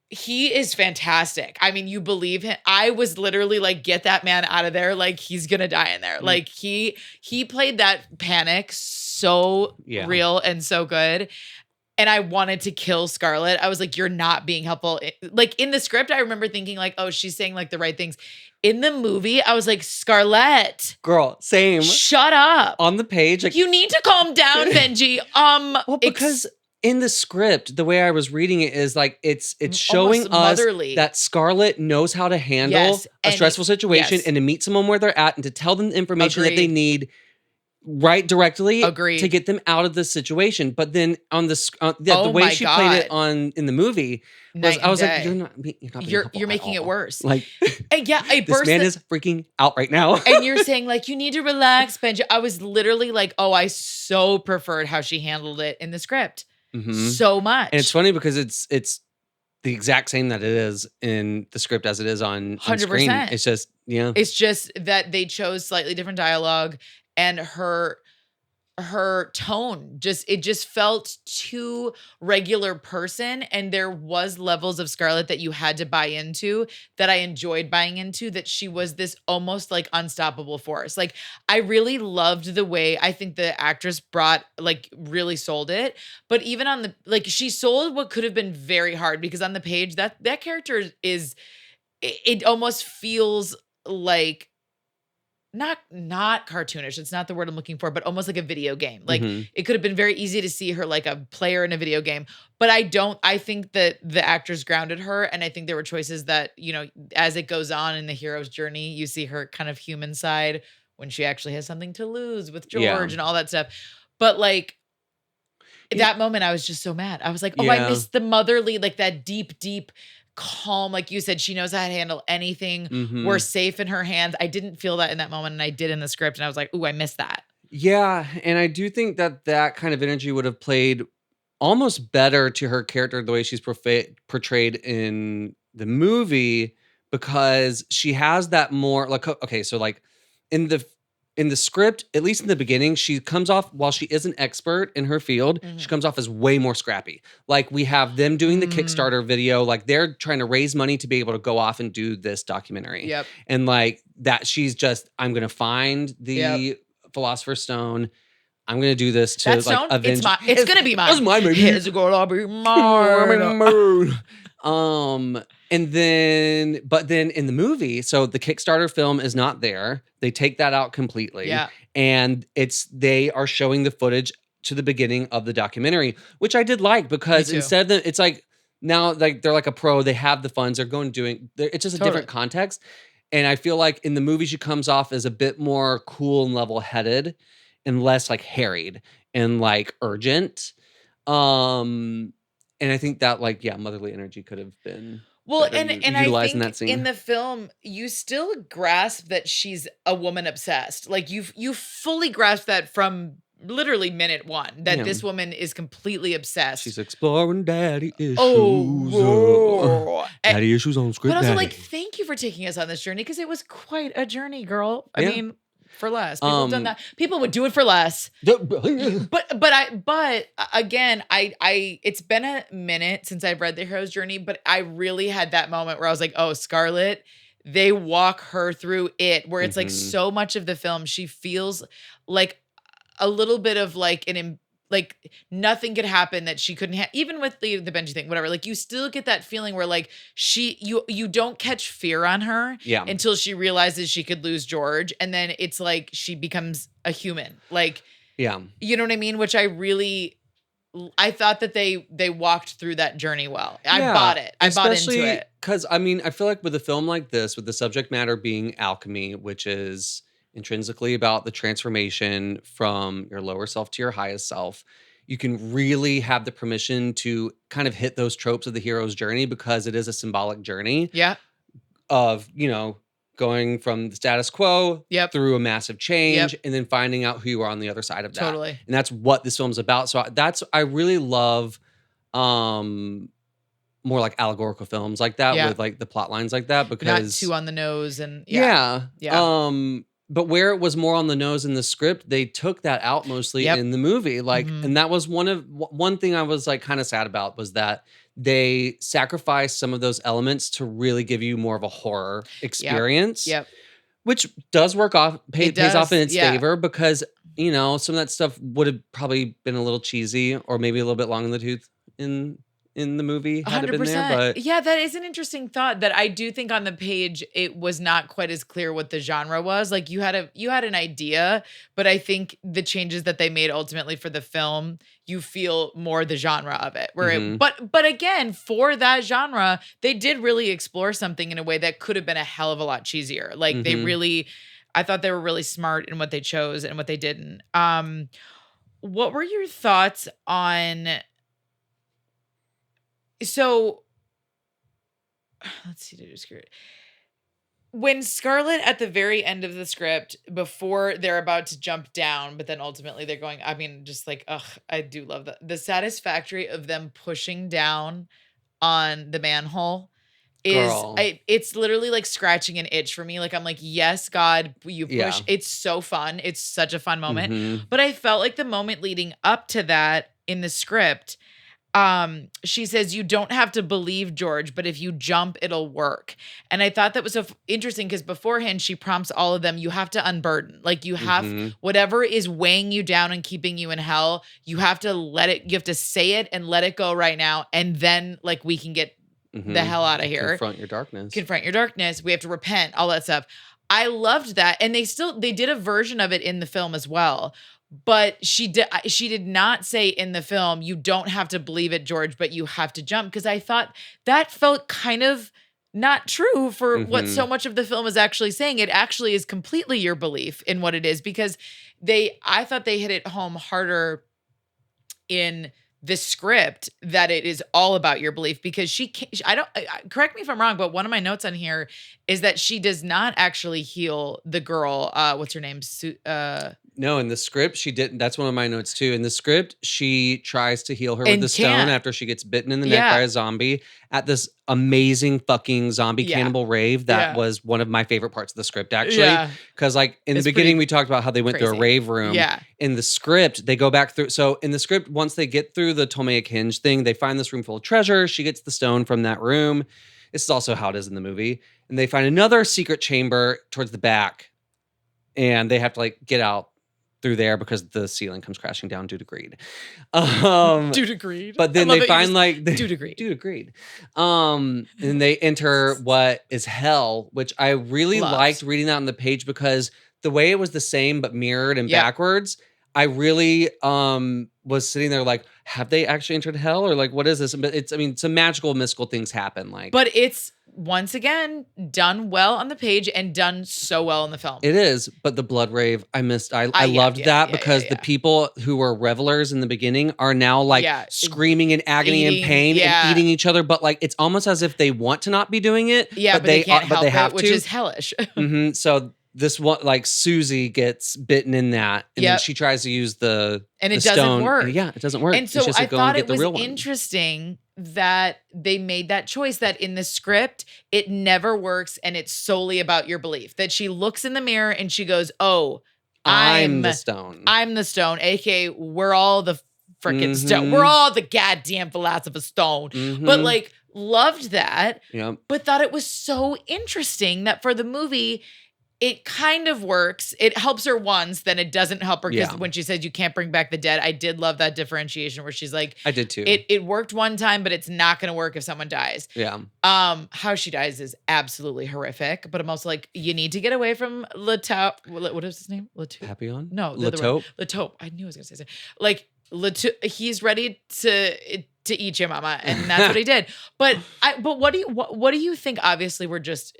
He is fantastic. I mean, you believe him. I was literally like, get that man out of there. Like he's going to die in there. Like he played that panic so real and so good. And I wanted to kill Scarlett. I was like, you're not being helpful. Like in the script, I remember thinking like, oh, she's saying like the right things. In the movie, I was like, Scarlett. Girl, same. Shut up. On the page. Like, you need to calm down, Benji. well, because in the script, the way I was reading it is like it's showing Almost us motherly. that Scarlett knows how to handle Yes, a and stressful situation yes. and to meet someone where they're at and to tell them the information that they Agreed. need right directly to Agreed. get them out of the situation. But then on the the Oh way my she played it God. in the movie was Night I and was like, day. you're not being You're helpful at making it all. worse. Like, And yeah, I this burst man the- is freaking out right now. and you're saying like, you need to relax, Benji. I was literally like, oh, I so preferred how she handled it in the script. Mhm. So much. And it's funny because it's the exact same that it is in the script as it is on screen. 100%. It's just, yeah. It's just that they chose slightly different dialogue, and her tone just felt too regular person, and there was levels of Scarlett that you had to buy into, that I enjoyed buying into, that she was this almost like unstoppable force. Like, I really loved the way I think the actress really sold it. But even on the, like, she sold what could have been very hard, because on the page that character is, it almost feels like not cartoonish. It's not the word I'm looking for, but almost like a video game. Like, Mhm. it could have been very easy to see her like a player in a video game, but I think that the actors grounded her. And I think there were choices that, as it goes on in the hero's journey, you see her kind of human side when she actually has something to lose with George Yeah. and all that stuff. But like, Yeah. that moment, I was just so mad. I was like, oh, Yeah. I missed the motherly, like that deep calm. Like you said, she knows how to handle anything. Mhm. We're safe in her hands. I didn't feel that in that moment, and I did in the script, and I was like, ooh, I missed that. Yeah, and I do think that kind of energy would have played almost better to her character the way she's portrayed in the movie, because she has that more like, okay, so like in the script, at least in the beginning, she comes off, while she is an expert in her field, she Mhm. comes off as way more scrappy. Like, we have them doing the Kickstarter video, like they're trying to raise money to be able to go off and do this documentary. Yep. And like that, she's just, I'm gonna find the Philosopher's Stone. I'm gonna do this to That like stone, avenge. it's gonna be mine. It's my movie. It's gonna be mine. And then, but then in the movie, so the Kickstarter film is not there. They take that out completely. Yeah. And they are showing the footage to the beginning of the documentary, which I did like, because Me too. instead of it's like now, like they're like a pro, they have the funds, they're going it's just a Totally. different context. And I feel like in the movie, she comes off as a bit more cool and level headed and less like harried and like urgent. And I think that like, yeah, motherly energy could have been Well, better and I utilized in think that scene. in the film, you still grasp that she's a woman obsessed. Like, you fully grasp that from literally minute one, that Yeah. this woman is completely obsessed. She's exploring daddy issues. whoa. Daddy issues on Script But also, Daddy. like, thank you for taking us on this journey, because it was quite a journey, girl. I Yeah. mean, for less. People have done that. People would do it for less. Yeah. But again, I it's been a minute since I've read The Hero's Journey, but I really had that moment where I was like, oh, Scarlett, they walk her through it, where it's like Mhm. so much of the film, she feels like a little bit of like like nothing could happen that she couldn't have, even with the Benji thing, whatever. Like, you still get that feeling where like you don't catch fear on her Yeah. until she realizes she could lose George, and then it's like she becomes a human. Like, Yeah. you know what I mean? Which I thought that they walked through that journey well. I Yeah, bought it. I bought into it. Because I mean, I feel like with a film like this, with the subject matter being alchemy, which is intrinsically about the transformation from your lower self to your highest self, you can really have the permission to kind of hit those tropes of the hero's journey, because it is a symbolic journey Yeah. of, going from the status quo Yep. through a massive change, Yep. and then finding out who you are on the other side of that. Totally. And that's what this film's about. So I really love more like allegorical films like that, Yeah. with like the plot lines like that, Not because too on the nose, and yeah. Yeah. But where it was more on the nose in the script, they took that out mostly Yep. in the movie. Like, Mhm. and that was one thing I was like kind of sad about, was that they sacrificed some of those elements to really give you more of a horror experience. Yep. Which does work off, pays does, off in its yeah. favor, because, some of that stuff would have probably been a little cheesy or maybe a little bit long in the tooth in in the movie had it been there. 100%. But Yeah, that is an interesting thought that I do think on the page it was not quite as clear what the genre was. Like you had an idea, but I think the changes that they made ultimately for the film, you feel more the genre of it. But again, for that genre, they did really explore something in a way that could have been a hell of a lot cheesier. Like they really, I thought they were really smart in what they chose and what they didn't. What were your thoughts on? So let's see. When Scarlett at the very end of the script, before they're about to jump down, but then ultimately they're going, I mean, just like, I do love that. The satisfactory of them pushing down on the manhole it's literally like scratching an itch for me. Like, I'm like, yes, God, you push. Yeah. It's so fun. It's such a fun moment. But I felt like the moment leading up to that in the script, she says, you don't have to believe George, but if you jump, it'll work. And I thought that was so interesting because beforehand she prompts all of them, you have to unburden. Like you have whatever is weighing you down and keeping you in hell, you have to you have to say it and let it go right now. And then like we can get the hell out of here. Confront your darkness. We have to repent, all that stuff. I loved that. And they did a version of it in the film as well. But she did not say in the film, you don't have to believe it, George, but you have to jump. Because I thought that felt kind of not true for what so much of the film is actually saying. It actually is completely your belief in what it is. Because I thought they hit it home harder in the script that it is all about your belief, because correct me if I'm wrong, but one of my notes on here is that she does not actually heal the girl. What's her name? No, in the script, she didn't. That's one of my notes too. In the script, she tries to heal her with the stone after she gets bitten in the neck by a zombie at this amazing fucking zombie cannibal rave. That was one of my favorite parts of the script, actually. Because like in the beginning, we talked about how they went to a rave room. Yeah. In the script, they go back through. So in the script, once they get through the Ptolemaic hinge thing, they find this room full of treasure. She gets the stone from that room. This is also how it is in the movie. And they find another secret chamber towards the back. And they have to like get out through there because the ceiling comes crashing down due to greed. Due to greed. But then they find like due to greed. Due to greed. And they enter what is hell, which I really liked reading that on the page because the way it was the same but mirrored and backwards, I really was sitting there like, have they actually entered hell or like what is this? But some magical, mystical things happen. But it's once again done well on the page and done so well in the film. It is, but the blood rave, I missed. I loved that because the people who were revelers in the beginning are now like screaming in agony and pain and eating each other. But like it's almost as if they want to not be doing it. Yeah, but they can't help have it, which is hellish. So this one, like Susie gets bitten in that, and then she tries to use the it stone. doesn't work. And it doesn't work. And so I thought it was interesting that they made that choice, that in the script, it never works and it's solely about your belief. That she looks in the mirror and she goes, oh, I'm the stone. I'm the stone, aka we're all the freaking stone. We're all the goddamn philosopher stone. But like loved that, but thought it was so interesting that for the movie, it kind of works. It helps her once, then it doesn't help her because when she says you can't bring back the dead, I did love that differentiation where she's like, I did too. It worked one time, but it's not going to work if someone dies. Yeah. How she dies is absolutely horrific, but I'm also like, you need to get away from Lataupe. What is his name? Papillon? No, Lataupe. Lataupe. I knew I was going to say that. Like he's ready to eat your mama, and that's what he did. But what do you think? Obviously, we're just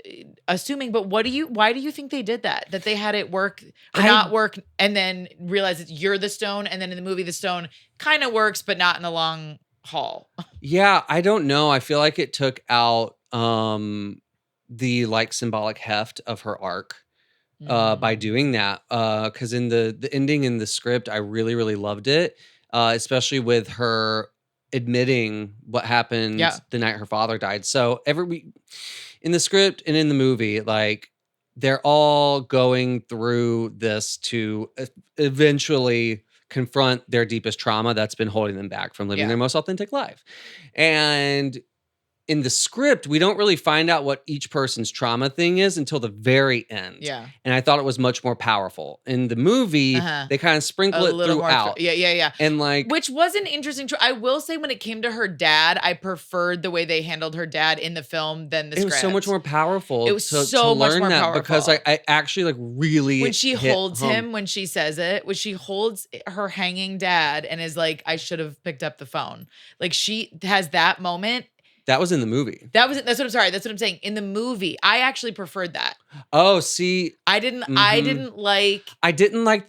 assuming. But why do you think they did that? That they had it work or not work, and then realize that you're the stone, and then in the movie, the stone kind of works, but not in the long haul. Yeah, I don't know. I feel like it took out the like symbolic heft of her arc. By doing that, because in the ending in the script, I really, really loved it, especially with her admitting what happened the night her father died. So every week in the script and in the movie, like they're all going through this to eventually confront their deepest trauma that's been holding them back from living their most authentic life. And in the script, we don't really find out what each person's trauma thing is until the very end. Yeah. And I thought it was much more powerful. In the movie, they kind of sprinkle it throughout. Yeah. And like, which was an interesting I will say when it came to her dad, I preferred the way they handled her dad in the film than the script. It was so much more powerful. It was to so much learn more that powerful. because I actually like really when she hit holds home. him, when she says it, when she holds her hanging dad and is like, I should have picked up the phone. Like she has that moment. That was in the movie. That's what I'm sorry. That's what I'm saying. In the movie, I actually preferred that. Oh, see, I didn't like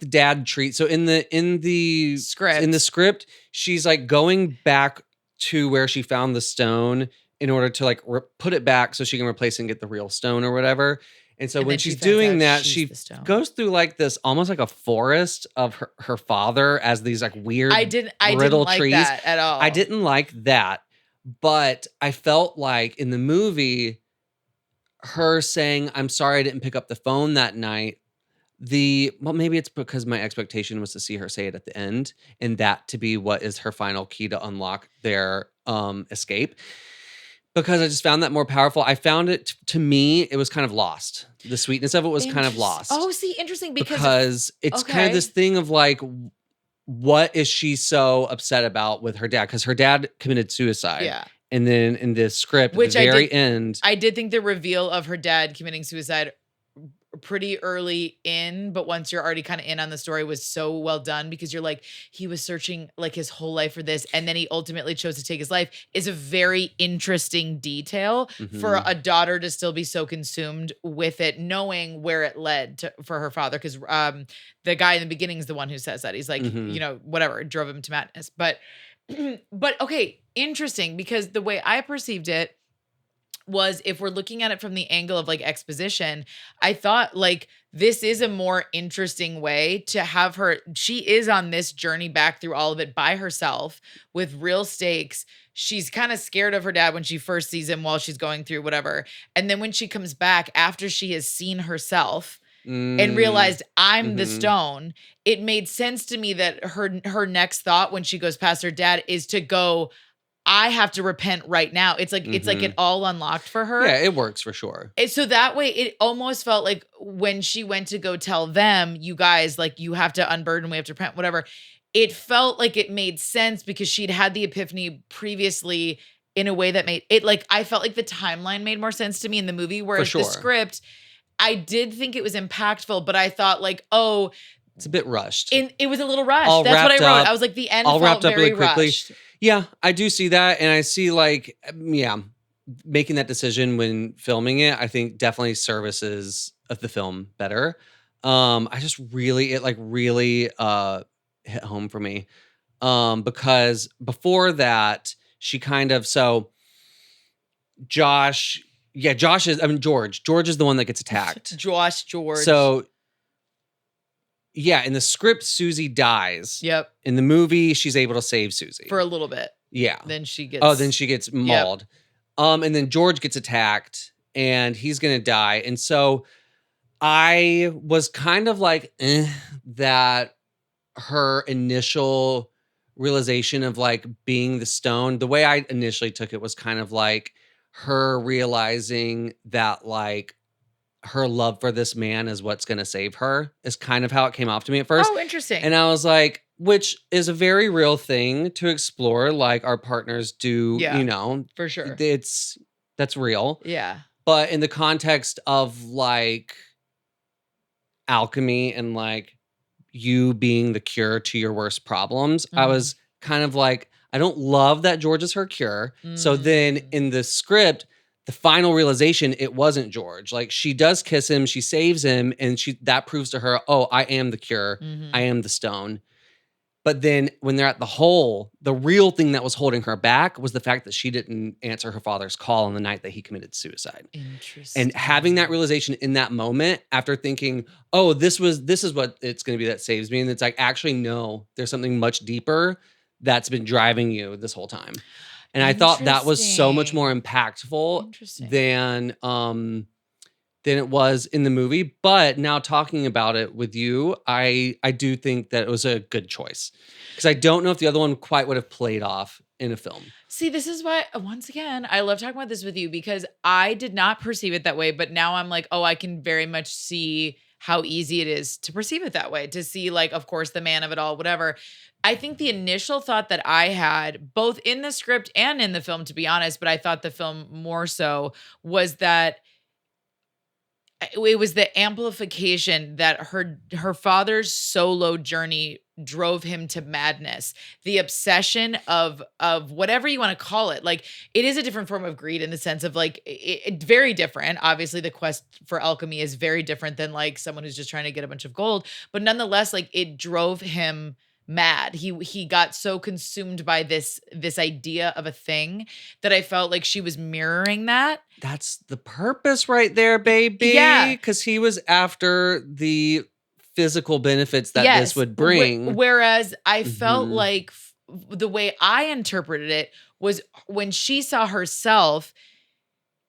the dad treat. So in the script, she's like going back to where she found the stone in order to like put it back so she can replace it and get the real stone or whatever. And so when she's doing that, she goes through like this almost like a forest of her father as these like weird I didn't like trees. that at all. I didn't like that. But I felt like in the movie, her saying, I'm sorry I didn't pick up the phone that night. Well, maybe it's because my expectation was to see her say it at the end and that to be what is her final key to unlock their escape. Because I just found that more powerful. I found it, to me, it was kind of lost. The sweetness of it was kind of lost. Oh, see, interesting. Because it's kind of this thing of like, what is she so upset about with her dad? Because her dad committed suicide. Yeah. And then in this script, at the very end. I did think the reveal of her dad committing suicide pretty early in, but once you're already kind of in on the story was so well done because you're like, he was searching like his whole life for this. And then he ultimately chose to take his life is a very interesting detail for a daughter to still be so consumed with it, knowing where it led to for her father. Cause the guy in the beginning is the one who says that. He's like, you know, whatever, it drove him to madness. But okay, interesting because the way I perceived it was if we're looking at it from the angle of like exposition, I thought like this is a more interesting way to have her. She is on this journey back through all of it by herself with real stakes. She's kind of scared of her dad when she first sees him while she's going through whatever. And then when she comes back after she has seen herself and realized I'm the stone, it made sense to me that her next thought when she goes past her dad is to go, I have to repent right now. It's like it all unlocked for her. Yeah, it works for sure. So that way, it almost felt like when she went to go tell them, you guys, like you have to unburden, we have to repent, whatever. It felt like it made sense because she'd had the epiphany previously in a way that made it like I felt like the timeline made more sense to me in the movie, whereas the script, I did think it was impactful, but I thought like, oh, it's a bit rushed. It was a little rushed. That's what I wrote. I was like, the end all felt very really quickly. Rushed. Yeah, I do see that. And I see like, making that decision when filming it, I think definitely services of the film better. I just really, it really hit home for me. Because before that, she kind of, George is the one that gets attacked. George. So yeah, in the script, Susie dies. Yep. In the movie, she's able to save Susie. For a little bit. Yeah. Then she gets mauled. Yep. And then George gets attacked and he's going to die. And so I was kind of like, that her initial realization of like being the stone, the way I initially took it was kind of like her realizing that like, her love for this man is what's going to save her is kind of how it came off to me at first. Oh, interesting. And I was like, which is a very real thing to explore. Like our partners do, you know, for sure. That's real. Yeah. But in the context of like alchemy and like you being the cure to your worst problems, I was kind of like, I don't love that George is her cure. So then in the script, the final realization, it wasn't George. Like she does kiss him, she saves him, and that proves to her, oh, I am the cure. I am the stone. But then when they're at the hole, the real thing that was holding her back was the fact that she didn't answer her father's call on the night that he committed suicide. Interesting. And having that realization in that moment after thinking, oh, this is what it's going to be that saves me. And it's like, actually, no, there's something much deeper that's been driving you this whole time. And I thought that was so much more impactful than it was in the movie. But now talking about it with you, I do think that it was a good choice. Because I don't know if the other one quite would have played off in a film. See, this is why, once again, I love talking about this with you because I did not perceive it that way. But now I'm like, oh, I can very much see how easy it is to perceive it that way, to see like, of course, the man of it all, whatever. I think the initial thought that I had, both in the script and in the film, to be honest, but I thought the film more so, was that it was the amplification that her father's solo journey drove him to madness. The obsession of whatever you want to call it. Like, it is a different form of greed in the sense of like, it very different. Obviously the quest for alchemy is very different than like someone who's just trying to get a bunch of gold, but nonetheless, like, it drove him mad. He got so consumed by this idea of a thing that I felt like she was mirroring that. That's the purpose right there, baby. Yeah. Because he was after the physical benefits that this would bring. Whereas I felt like the way I interpreted it was when she saw herself,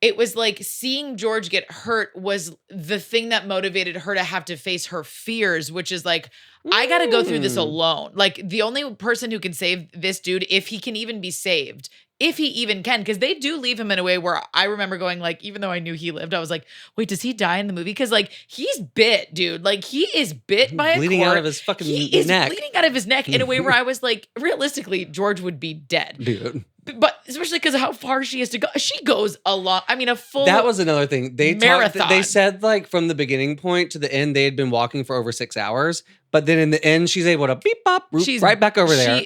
it was like seeing George get hurt was the thing that motivated her to have to face her fears, which is like, I got to go through this alone. Like, the only person who can save this dude, if he can even be saved, if he even can, because they do leave him in a way where I remember going like, even though I knew he lived, I was like, wait, does he die in the movie? Because like, he's bit, dude. Like, he is bit by a bleeding cord. out of his fucking He is neck. bleeding out of his neck in a way where I was like, realistically, George would be dead. Dude. But especially because of how far she has to go. She goes a long, I mean, a full That was another thing. marathon. They said like from the beginning point to the end, they had been walking for over 6 hours. But then in the end, she's able to beep bop, she's right back over there.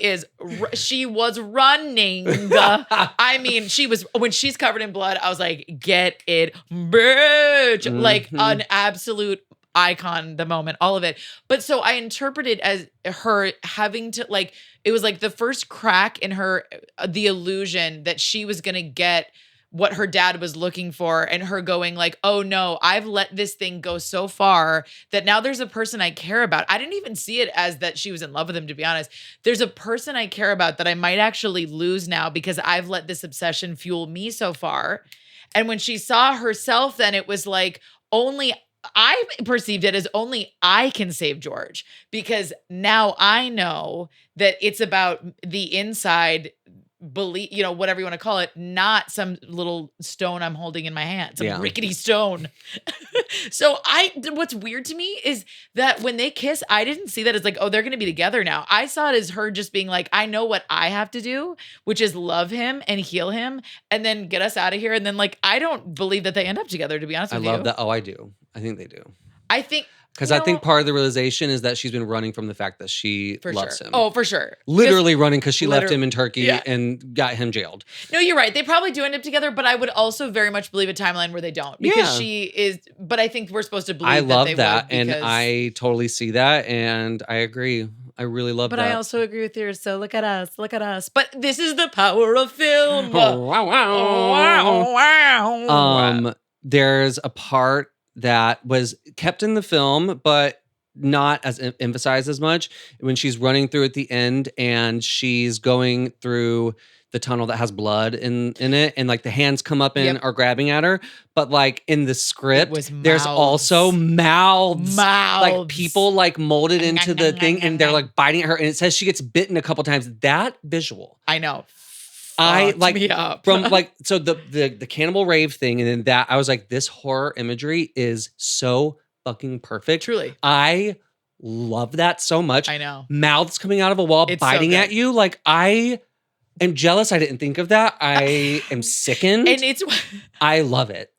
She was running. I mean, when she's covered in blood, I was like, get it, bitch. Like an absolute icon, the moment, all of it. But so I interpreted as her having to like, it was like the first crack in her, the illusion that she was going to get what her dad was looking for, and her going like, oh no, I've let this thing go so far that now there's a person I care about. I didn't even see it as that she was in love with him, to be honest. There's a person I care about that I might actually lose now because I've let this obsession fuel me so far. And when she saw herself, then it was like, I perceived it as only I can save George, because now I know that it's about the inside belief, whatever you want to call it, not some little stone I'm holding in my hand, some rickety stone. So what's weird to me is that when they kiss, I didn't see that as like, oh, they're going to be together now. I saw it as her just being like, I know what I have to do, which is love him and heal him and then get us out of here. And then like, I don't believe that they end up together, to be honest with you. I love that. Oh, I do. I think they do. I think because I think part of the realization is that she's been running from the fact that she loves him. Oh, for sure. Literally running because she left him in Turkey and got him jailed. No, you're right. They probably do end up together, but I would also very much believe a timeline where they don't, because she is. But I think we're supposed to believe. I love they that, would, and I totally see that, and I agree. I really love that. But I also agree with yours. So look at us. Look at us. But this is the power of film. Wow. There's a part that was kept in the film, but not as emphasized as much, when she's running through at the end and she's going through the tunnel that has blood in it, and like the hands come up and are grabbing at her. But like in the script, there's also mouths. Like people like molded into the thing, and they're like biting at her, and it says she gets bitten a couple times. That visual, I know. I like from like, so the cannibal rave thing, and then that I was like, this horror imagery is so fucking perfect. Truly. I love that so much. I know. Mouths coming out of a wall, biting at you. Like, I am jealous I didn't think of that. I am sickened. And I love it.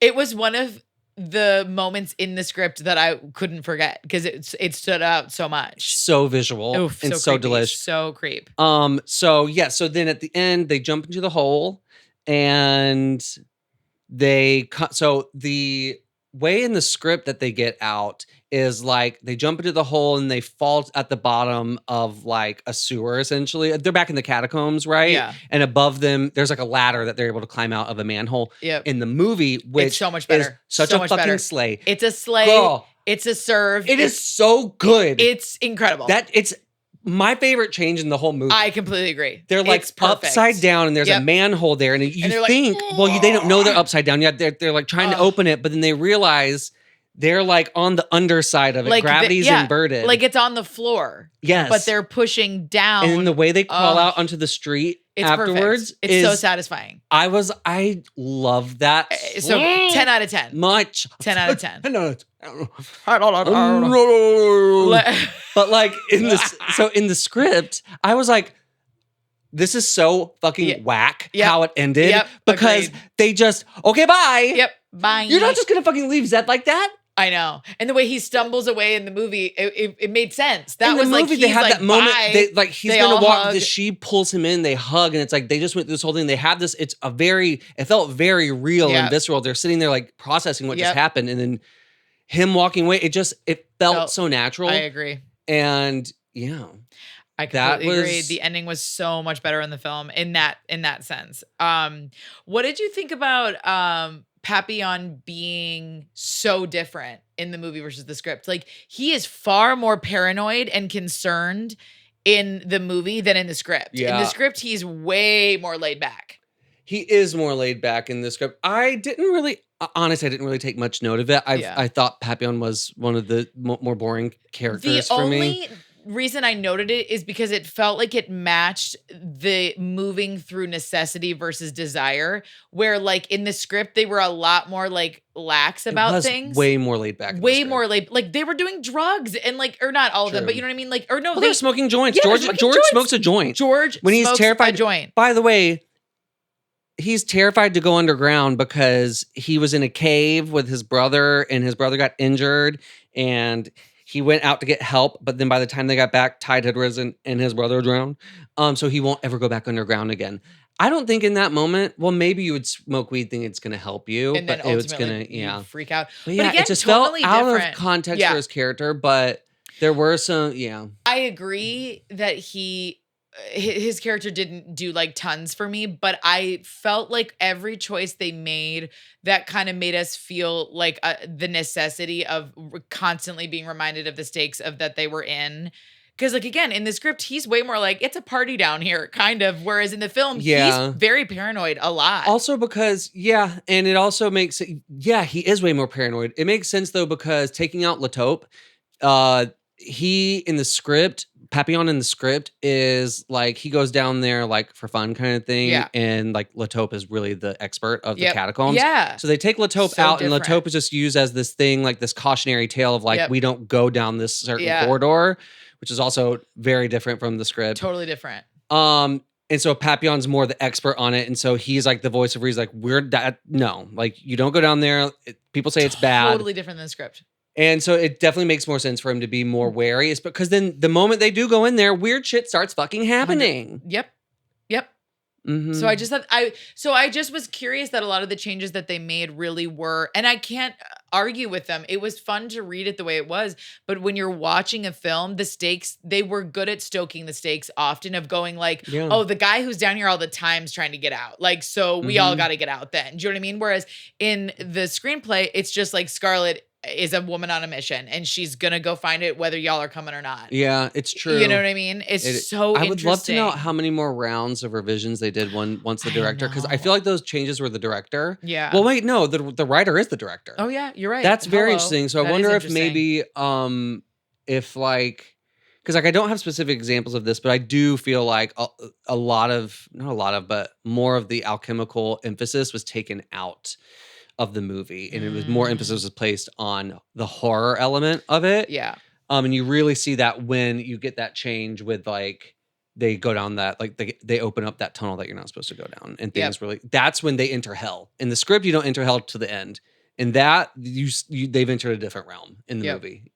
It was one of the moments in the script that I couldn't forget because it stood out so much. So visual. Oof, and so delish. So creep. So then at the end they jump into the hole, and they so the way in the script that they get out is like they jump into the hole and they fall at the bottom of like a sewer, essentially. They're back in the catacombs, right? Yeah. And above them, there's like a ladder that they're able to climb out of a manhole. Yep. In the movie, which it's so much better. Is such a fucking slay. It's a slay. Girl, it's a serve. It is so good. It's incredible. It's my favorite change in the whole movie. I completely agree. They're like upside down, and there's a manhole there, and you think, like, they don't know they're upside down yet. They're like trying to open it, but then they realize they're like on the underside of it. Like gravity's inverted. Like it's on the floor. Yes. But they're pushing down. And the way they crawl out onto the street It's afterwards. Perfect. It's so satisfying. I love that So 10 out of 10. much. 10 out of 10. But like in the script, I was like, this is so fucking whack how it ended because they just, okay, bye. Yep. Bye. You're not just gonna fucking leave Zed like that. I know. And the way he stumbles away in the movie, it made sense. That in was the like, movie, they had that moment. Bye. He's They gonna all walk. hug. She pulls him in. They hug, and it's like they just went through this whole thing. They have this. It felt very real and visceral. They're sitting there like processing what just happened, and then him walking away. It felt so natural. I agree. And yeah, I completely agree. The ending was so much better in the film in that sense. What did you think about Papillon being so different in the movie versus the script? Like, he is far more paranoid and concerned in the movie than in the script. Yeah. In the script, he's way more laid back. He is more laid back in the script. I didn't really take much note of it. I thought Papillon was one of the more boring characters for me. The only reason I noted it is because it felt like it matched the moving through necessity versus desire, where like in the script they were a lot more like lax about things. Way more laid back. Way more like they were doing drugs and like, or not all of them, but you know what I mean? Like, or no, they're smoking joints. Yeah, George smokes a joint. George when he's terrified a joint. By the way, he's terrified to go underground because he was in a cave with his brother and his brother got injured and he went out to get help, but then by the time they got back, tide had risen and his brother drowned. So he won't ever go back underground again. I don't think in that moment, well, maybe you would smoke weed thinking it's going to help you, and but then it's going to, freak out. But yeah, again, it just totally felt out different. of context for his character, but there were some, I agree that his character didn't do like tons for me, but I felt like every choice they made that kind of made us feel like the necessity of constantly being reminded of the stakes of that they were in. Because like, again, in the script, he's way more like, it's a party down here, kind of. Whereas in the film, he's very paranoid a lot. Also because, and it also makes it, he is way more paranoid. It makes sense though, because taking out Latope, Papillon in the script is like he goes down there like for fun kind of thing. Yeah. And like Latope is really the expert of the catacombs. Yeah. So they take Latope out and Latope is just used as this thing, like this cautionary tale of like, we don't go down this certain corridor, which is also very different from the script. Totally different. And so Papillon's more the expert on it. And so he's like the voice of reason, like no, like you don't go down there. People say it's bad. Totally different than the script. And so it definitely makes more sense for him to be more wary. It's because then the moment they do go in there, weird shit starts fucking happening. Yep. Mm-hmm. So I just was curious that a lot of the changes that they made really were, and I can't argue with them. It was fun to read it the way it was, but when you're watching a film, the stakes, they were good at stoking the stakes often of going like, oh, the guy who's down here all the time's trying to get out. Like, so we all got to get out then. Do you know what I mean? Whereas in the screenplay, it's just like Scarlett is a woman on a mission and she's gonna go find it whether y'all are coming or not. Yeah, it's true. You know what I mean? It's so I would love to know interesting. how many more rounds of revisions they did once the director, because I feel like those changes were the director. Yeah. Well, wait, no, the writer is the director. Oh yeah, you're right. That's very interesting. So I That wonder is if maybe if like, because like I don't have specific examples of this, but I do feel like a lot of, not a lot of, but more of the alchemical emphasis was taken out of the movie, and it was more emphasis was placed on the horror element of it. Yeah. And you really see that when you get that change with like they go down that, like they open up that tunnel that you're not supposed to go down, and things really, that's when they enter hell. In the script, you don't enter hell to the end. In that, they've entered a different realm in the movie.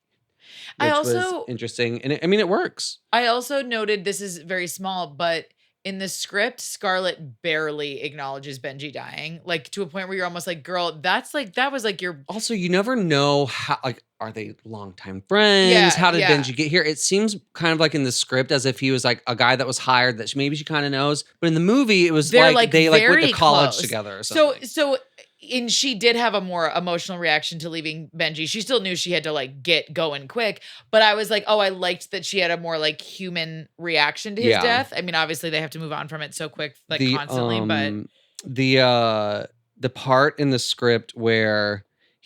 Which was interesting, and it works. I also noted, this is very small, but in the script, Scarlett barely acknowledges Benji dying, like to a point where you're almost like, girl, that was like your. Also, you never know how, like, are they longtime friends? Yeah, how did Benji get here? It seems kind of like in the script as if he was like a guy that was hired that maybe she kind of knows, but in the movie, it was They're like they like went to college close. together or something. And she did have a more emotional reaction to leaving Benji. She still knew she had to like get going quick, but I was like, oh, I liked that she had a more like human reaction to his death. I mean, obviously they have to move on from it so quick, like constantly, but the part in the script where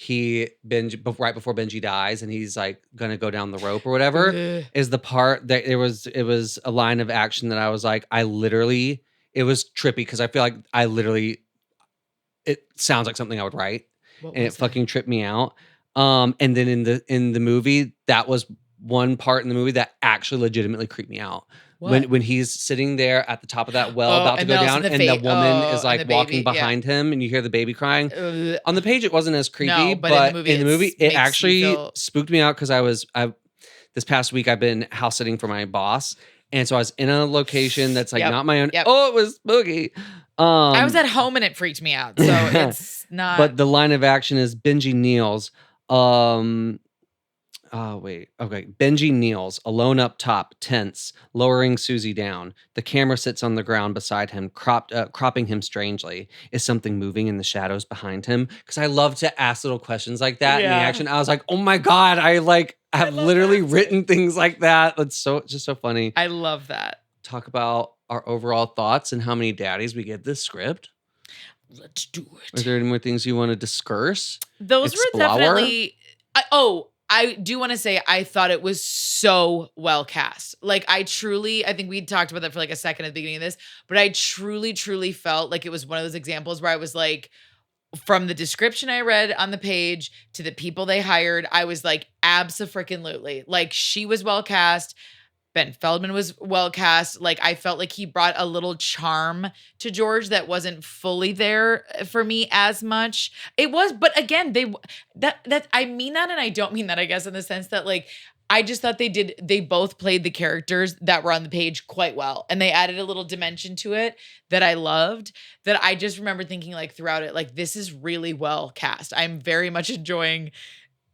right before Benji dies and he's like gonna go down the rope or whatever is the part that it was a line of action that I was like, I literally, It was trippy because I feel like it sounds like something I would write, and it fucking tripped me out. And then in the movie, that was one part in the movie that actually legitimately creeped me out. When he's sitting there at the top of that well about to go down, and the woman is like walking behind him, and you hear the baby crying. On the page, it wasn't as creepy, but in the movie, it actually spooked me out because this past week I've been house sitting for my boss, and so I was in a location that's like not my own. Oh, it was spooky. I was at home and it freaked me out, so it's not. But the line of action is Benji kneels. Benji kneels, alone up top, tense, lowering Susie down. The camera sits on the ground beside him, cropping him strangely. Is something moving in the shadows behind him? Because I love to ask little questions like that in the action. I was like, oh my God, I have literally written things like that. That's just so funny. I love that. Talk about our overall thoughts and how many daddies we give this script. Let's do it. Are there any more things you want to discuss? Those were definitely. I do want to say I thought it was so well cast. Like I think we talked about that for like a second at the beginning of this, but I truly felt like it was one of those examples where I was like, from the description I read on the page to the people they hired, I was like, abso-freaking-lutely. Like she was well cast. Ben Feldman was well cast. Like I felt like he brought a little charm to George that wasn't fully there for me as much. It was, but again, I mean that, and I don't mean that, I guess, in the sense that like I just thought they both played the characters that were on the page quite well, and they added a little dimension to it that I loved. That I just remember thinking like throughout it, like this is really well cast. I'm very much enjoying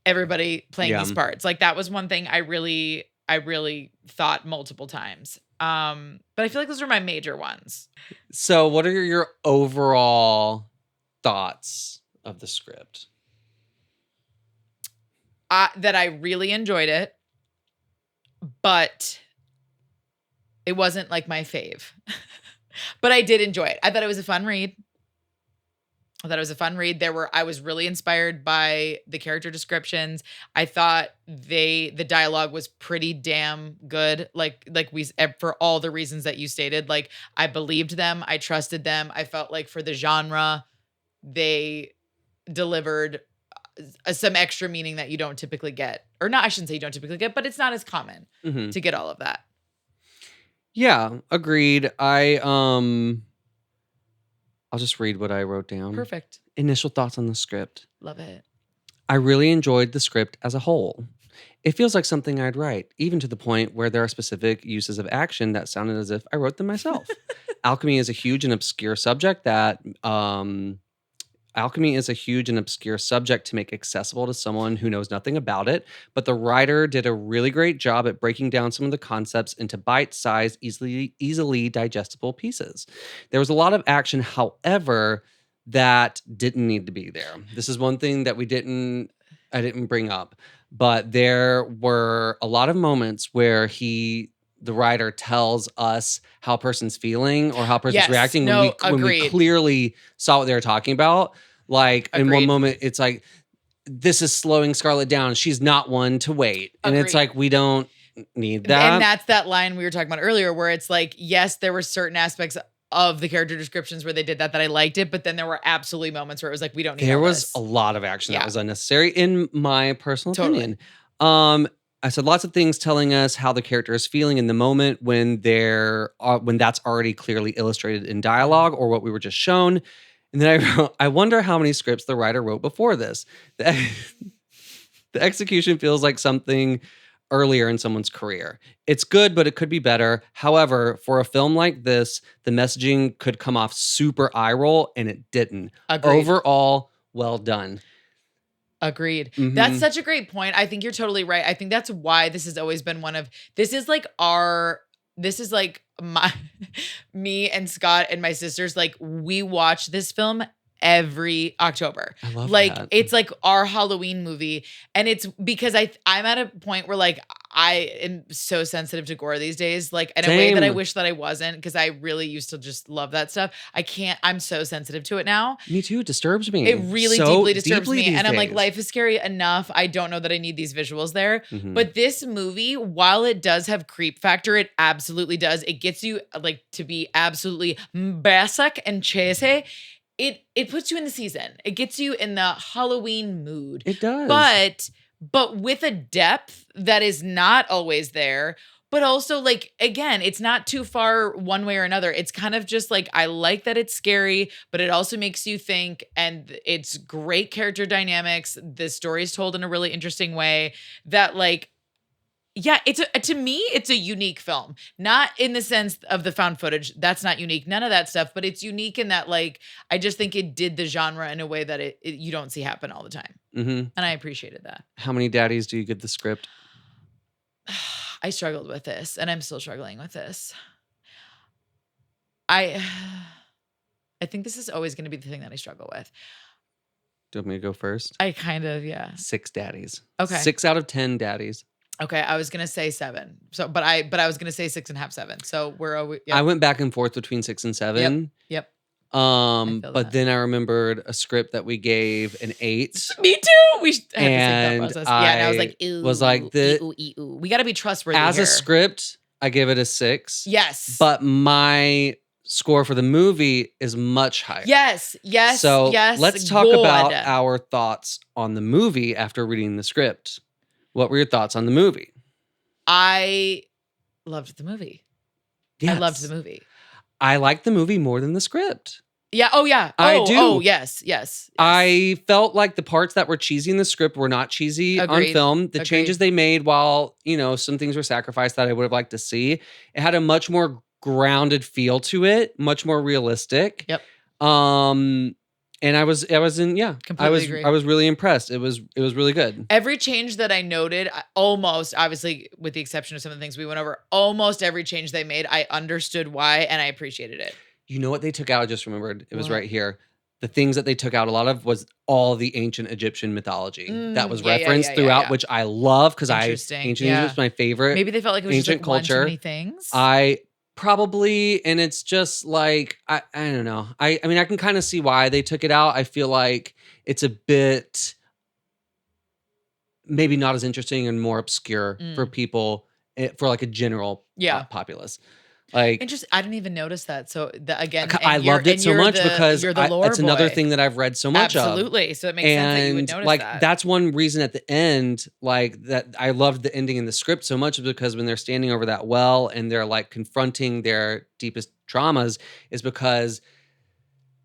everybody playing these parts. Like that was one thing I really thought multiple times. But I feel like those were my major ones. So what are your overall thoughts of the script? That I really enjoyed it, but it wasn't like my fave. But I did enjoy it. I thought it was a fun read. I was really inspired by the character descriptions. I thought the dialogue was pretty damn good. Like we, for all the reasons that you stated, like I believed them. I trusted them. I felt like for the genre, they delivered some extra meaning that you don't typically get, or not. I shouldn't say you don't typically get, but it's not as common to get all of that. Yeah, agreed. I'll just read what I wrote down. Perfect. Initial thoughts on the script. Love it. I really enjoyed the script as a whole. It feels like something I'd write, even to the point where there are specific uses of action that sounded as if I wrote them myself. Alchemy is a huge and obscure subject to make accessible to someone who knows nothing about it, but the writer did a really great job at breaking down some of the concepts into bite-sized, easily digestible pieces. There was a lot of action, however, that didn't need to be there. This is one thing that I didn't bring up, but there were a lot of moments where the writer tells us how a person's feeling or how a person's reacting when we clearly saw what they were talking about. Like in one moment, it's like, this is slowing Scarlett down. She's not one to wait. And it's like, we don't need that. And that's that line we were talking about earlier where it's like, yes, there were certain aspects of the character descriptions where they did that I liked it, but then there were absolutely moments where it was like, we don't need There all was this. a lot of action that was unnecessary in my personal opinion. I said lots of things telling us how the character is feeling in the moment when that's already clearly illustrated in dialogue or what we were just shown. And then I wrote, I wonder how many scripts the writer wrote before this. The execution feels like something earlier in someone's career. It's good, but it could be better. However, for a film like this, the messaging could come off super eye roll, and it didn't. Agreed. Overall, well done. Agreed. Mm-hmm. That's such a great point. I think you're totally right. I think that's why this has always been this is like me and Scott and my sisters, like we watch this film every October. I love like that. It's like our Halloween movie. And it's because I'm at a point where like I am so sensitive to gore these days, like in a way that I wish that I wasn't, because I really used to just love that stuff. I'm so sensitive to it now. Me too. It disturbs me. It really deeply disturbs me. And I'm like, days. life is scary enough. I don't know that I need these visuals there. Mhm. But this movie, while it does have creep factor, it absolutely does. It gets you like to be absolutely basic and chase. It puts you in the season. It gets you in the Halloween mood. It does. But with a depth that is not always there. But also, like, again, it's not too far one way or another. It's kind of just like, I like that it's scary, but it also makes you think, and it's great character dynamics. The story is told in a really interesting way that, like, yeah, to me, it's a unique film. Not in the sense of the found footage. That's not unique. None of that stuff. But it's unique in that, like, I just think it did the genre in a way that you don't see happen all the time. Mm-hmm. And I appreciated that. How many daddies do you give the script? I struggled with this, and I'm still struggling with this. I think this is always going to be the thing that I struggle with. Do you want me to go first? I kind of, yeah. 6 daddies. Okay. 6 out of 10 daddies. Okay, I was gonna say 7. So, but I was gonna say 6.5, 7. So yep. I went back and forth between 6 and 7. Yep. But then I remembered a script that we gave an 8. Me too. I had And the same thought process. Yeah, and I was like, ew, was like ew. We got to be trustworthy as here. a script. I give it a 6. Yes. But my score for the movie is much higher. Yes. So yes. let's talk about our thoughts on the movie after reading the script. What were your thoughts on the movie? I loved the movie. Yes. I loved the movie. I liked the movie more than the script. Yeah. Oh, yeah. I do. Oh, yes. I felt like the parts that were cheesy in the script were not cheesy on film. The changes they made, while, some things were sacrificed that I would have liked to see, it had a much more grounded feel to it, much more realistic. Yep. And I was Completely agree. I was really impressed. It was really good. Every change that I noted, almost, obviously, with the exception of some of the things we went over, almost every change they made, I understood why, and I appreciated it. You know what they took out? I just remembered. It was right here. The things that they took out a lot of was all the ancient Egyptian mythology that was referenced throughout, which I love because ancient Egypt is my favorite. Maybe they felt like it was ancient just like culture. one too many things. Probably, and it's just like, I don't know. I mean, I can kind of see why they took it out. I feel like it's a bit maybe not as interesting and more obscure for people, for like a general populace. Like, interesting. I didn't even notice that. So again, I loved it so much because it's another thing that I've read so much Absolutely. So it makes sense that you would notice that. That's one reason at the end, like that I loved the ending in the script so much, because when they're standing over that well and they're like confronting their deepest traumas, is because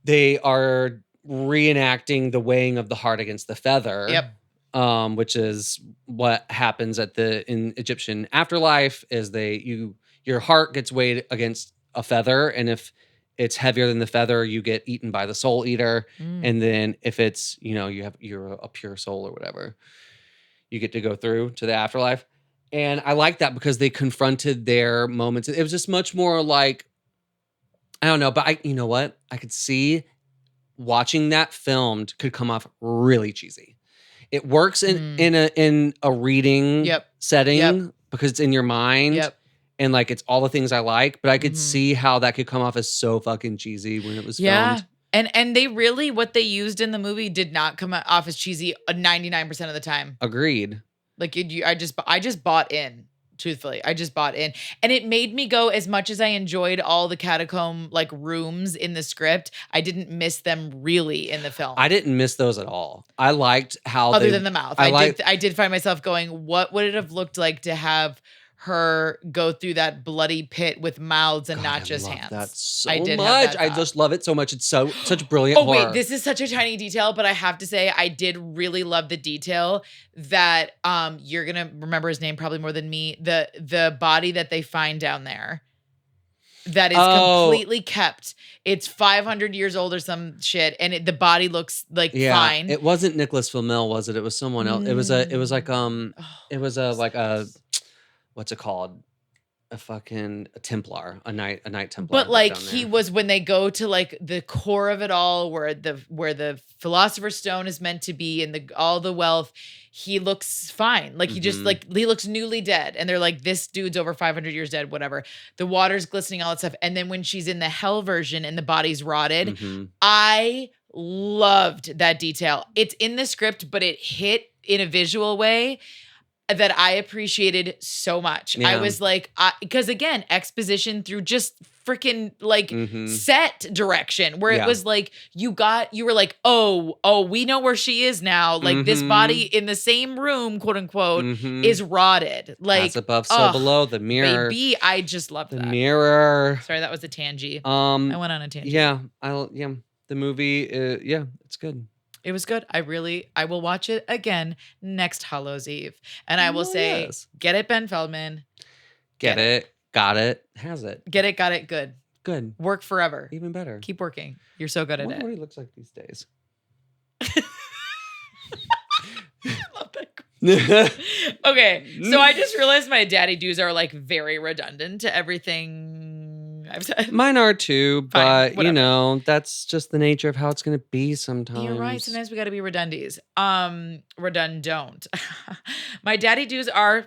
they are reenacting the weighing of the heart against the feather. Yep. Which is what happens in Egyptian afterlife, is your heart gets weighed against a feather, and if it's heavier than the feather, you get eaten by the soul eater. And then if it's, you're a pure soul or whatever, you get to go through to the afterlife. And I like that because they confronted their moments. It was just much more like, I don't know, but you know what? I could see watching that filmed could come off really cheesy. It works in a reading setting because it's in your mind. And like, it's all the things I like, but I could see how that could come off as so fucking cheesy when it was filmed. And they really, what they used in the movie did not come off as cheesy 99% of the time. Agreed. Like I just bought in, truthfully. I just bought in. And it made me go, as much as I enjoyed all the catacomb like rooms in the script, I didn't miss them really in the film. I didn't miss those at all. I liked how other than the mouth. I did find myself going, what would it have looked like to have her go through that bloody pit with mouths and not just hands? That so much. I just love it so much. It's such brilliant horror. Wait, this is such a tiny detail, but I have to say I did really love the detail that you're gonna remember his name probably more than me. The body that they find down there that is completely kept. It's 500 years old or some shit, and the body looks like fine. It wasn't Nicholas Flamel, was it? It was someone else. It was like what's it called? a Templar, a knight Templar. But like down he there. was, when they go to like the core of it all, where the Philosopher's Stone is meant to be, and all the wealth, he looks fine. Like he just he looks newly dead, and they're like, this dude's over 500 years dead, whatever. The water's glistening, all that stuff. And then when she's in the hell version and the body's rotted, I loved that detail. It's in the script, but it hit in a visual way that I appreciated so much. Yeah. I was like, because again, exposition through just freaking like set direction, where it was like, you were like, oh, we know where she is now. Like this body in the same room, quote unquote, is rotted. Like as above, so below. The mirror, baby, I just loved that. The mirror. Sorry, that was a tangent. I went on a tangent. Yeah, the movie. It's good. It was good. I will watch it again next Hallows Eve. And I will say, get it, Ben Feldman. Get it. Got it. Has it. Get it, got it, good. Good. Work forever. Even better. Keep working. You're so good at it. What he looks like these days. I love that. Okay, so I just realized my daddy dues are like very redundant to everything I've said. Mine are too, but Fine, that's just the nature of how it's going to be sometimes. You're right. Sometimes we got to be redundant. Redundant. My daddy dues are,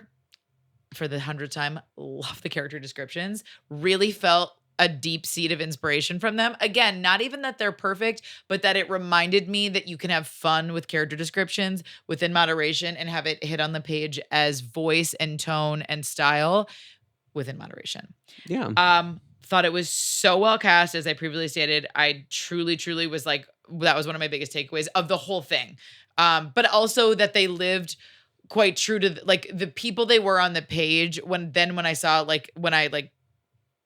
for the 100th time, love the character descriptions. Really felt a deep seed of inspiration from them. Again, not even that they're perfect, but that it reminded me that you can have fun with character descriptions within moderation and have it hit on the page as voice and tone and style within moderation. Yeah. Thought it was so well cast, as I previously stated. I truly, truly was like, that was one of my biggest takeaways of the whole thing. But also that they lived quite true to like the people they were on the page. When I saw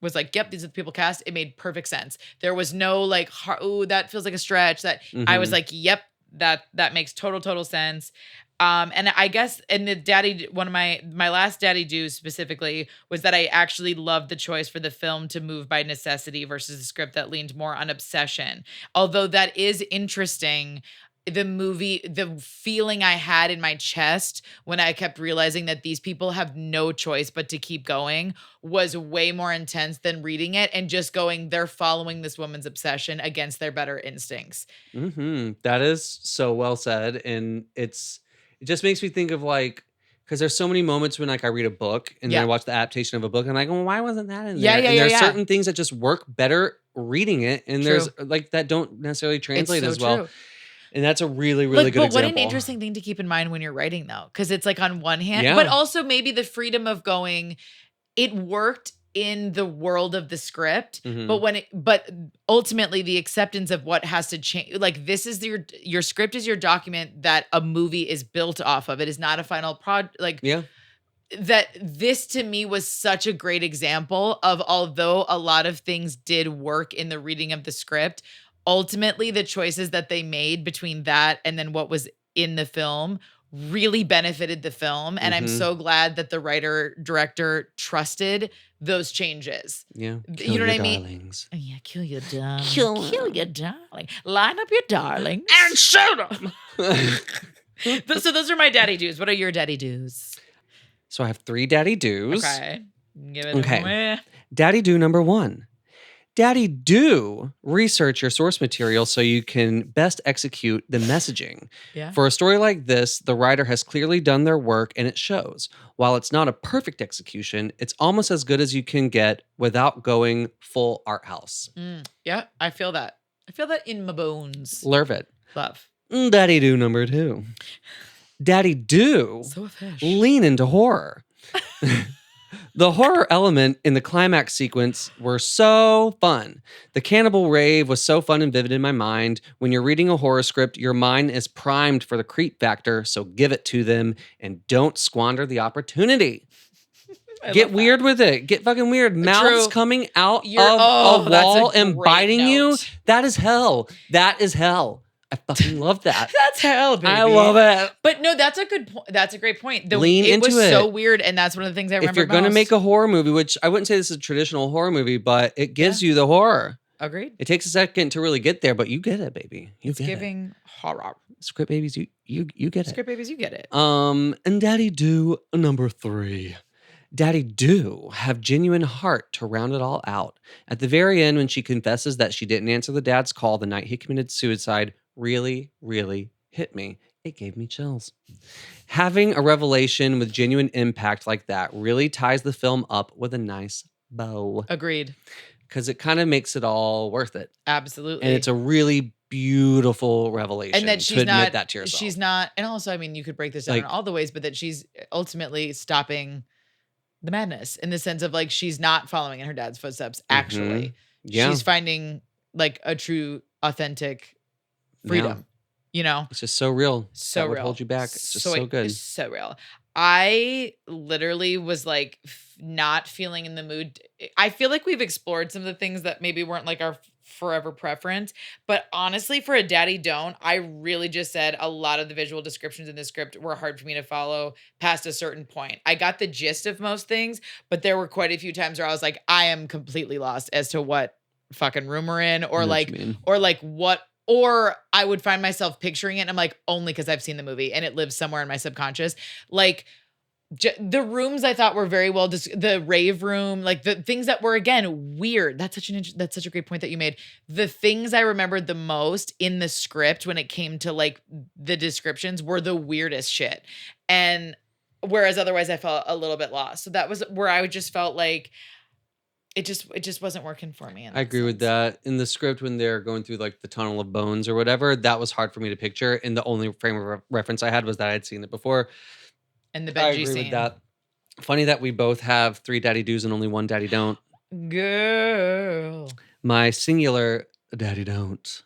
was like, yep, these are the people cast. It made perfect sense. There was no like, oh, that feels like a stretch. That I was like, yep, that makes total sense. And I guess, and one of my last daddy dues specifically was that I actually loved the choice for the film to move by necessity versus a script that leaned more on obsession. Although that is interesting. The feeling I had in my chest when I kept realizing that these people have no choice but to keep going was way more intense than reading it and just going, they're following this woman's obsession against their better instincts. That is so well said. And it just makes me think of like, because there's so many moments when like I read a book and then I watch the adaptation of a book and I'm like, well, why wasn't that in there? And there's certain things that just work better reading it. And there's like that don't necessarily translate as well. True. And that's a really, really good example. But what an interesting thing to keep in mind when you're writing, though. Because it's like on one hand, but also maybe the freedom of going, it worked in the world of the script, but ultimately the acceptance of what has to change. Like this is your script is your document that a movie is built off of. It is not a final product. That this to me was such a great example of, although a lot of things did work in the reading of the script, ultimately the choices that they made between that and then what was in the film really benefited the film. And I'm so glad that the writer director trusted those changes. Yeah. You know what I mean? Darlings. Yeah. Kill your darling. Kill your darling. Line up your darling. And shoot them. So those are my daddy dues. What are your daddy dues? So I have 3 daddy dues. Okay. Give it away. Daddy do number 1. Daddy, do research your source material so you can best execute the messaging. Yeah. For a story like this, the writer has clearly done their work and it shows. While it's not a perfect execution, it's almost as good as you can get without going full art house. Yeah, I feel that. I feel that in my bones. Love it. Love. Daddy do number 2. Daddy do lean into horror. The horror element in the climax sequence were so fun. The cannibal rave was so fun and vivid in my mind. When you're reading a horror script, your mind is primed for the creep factor, so give it to them and don't squander the opportunity. Get weird with it. Get fucking weird. Mouths coming out of a wall and biting you. That is hell. That is hell. I fucking love that. That's hell, baby. I love it. But no, that's a good point. That's a great point. Lean into it. It was so weird, and that's one of the things I remember. If you're going to make a horror movie, which I wouldn't say this is a traditional horror movie, but it gives you the horror. Agreed. It takes a second to really get there, but you get it, baby. It's giving horror. Script babies, you get it. Script babies, you get it. And Daddy do number 3. Daddy do have genuine heart to round it all out. At the very end, when she confesses that she didn't answer the dad's call the night he committed suicide, really, really hit me. It gave me chills. Having a revelation with genuine impact like that really ties the film up with a nice bow. Agreed. Because it kind of makes it all worth it. Absolutely. And it's a really beautiful revelation and that she's to admit not that to yourself. she's not, and also, I mean, you could break this down in Like- all the ways, but that she's ultimately stopping the madness in the sense of like she's not following in her dad's footsteps. Actually, Yeah. she's finding like a true, authentic freedom. You know, It's just so real. so that would real. hold you back. It's just so good. It's so real. I literally was like not feeling in the mood. I feel like we've explored some of the things that maybe weren't like our forever preference, but honestly, for a daddy don't, I really just said a lot of the visual descriptions in the script were hard for me to follow past a certain point. I got the gist of most things, but there were quite a few times where I was like, I am completely lost as to what fucking room we're in, or I know what like, you mean. or like what. Or I would find myself picturing it and I'm like, only because I've seen the movie and it lives somewhere in my subconscious. Like the rooms I thought were very well, the rave room, like the things that were, again, weird. That's such a great point that you made. The things I remembered the most in the script when it came to like the descriptions were the weirdest shit. And whereas otherwise I felt a little bit lost. So that was where I just felt like, it just wasn't working for me. I agree with that. In the script, when they're going through like the tunnel of bones or whatever, that was hard for me to picture. And the only frame of reference I had was that I had seen it before. And the I Benji agree scene. with that. Funny that we both have 3 daddy do's and only 1 daddy don't. Girl. My singular daddy don't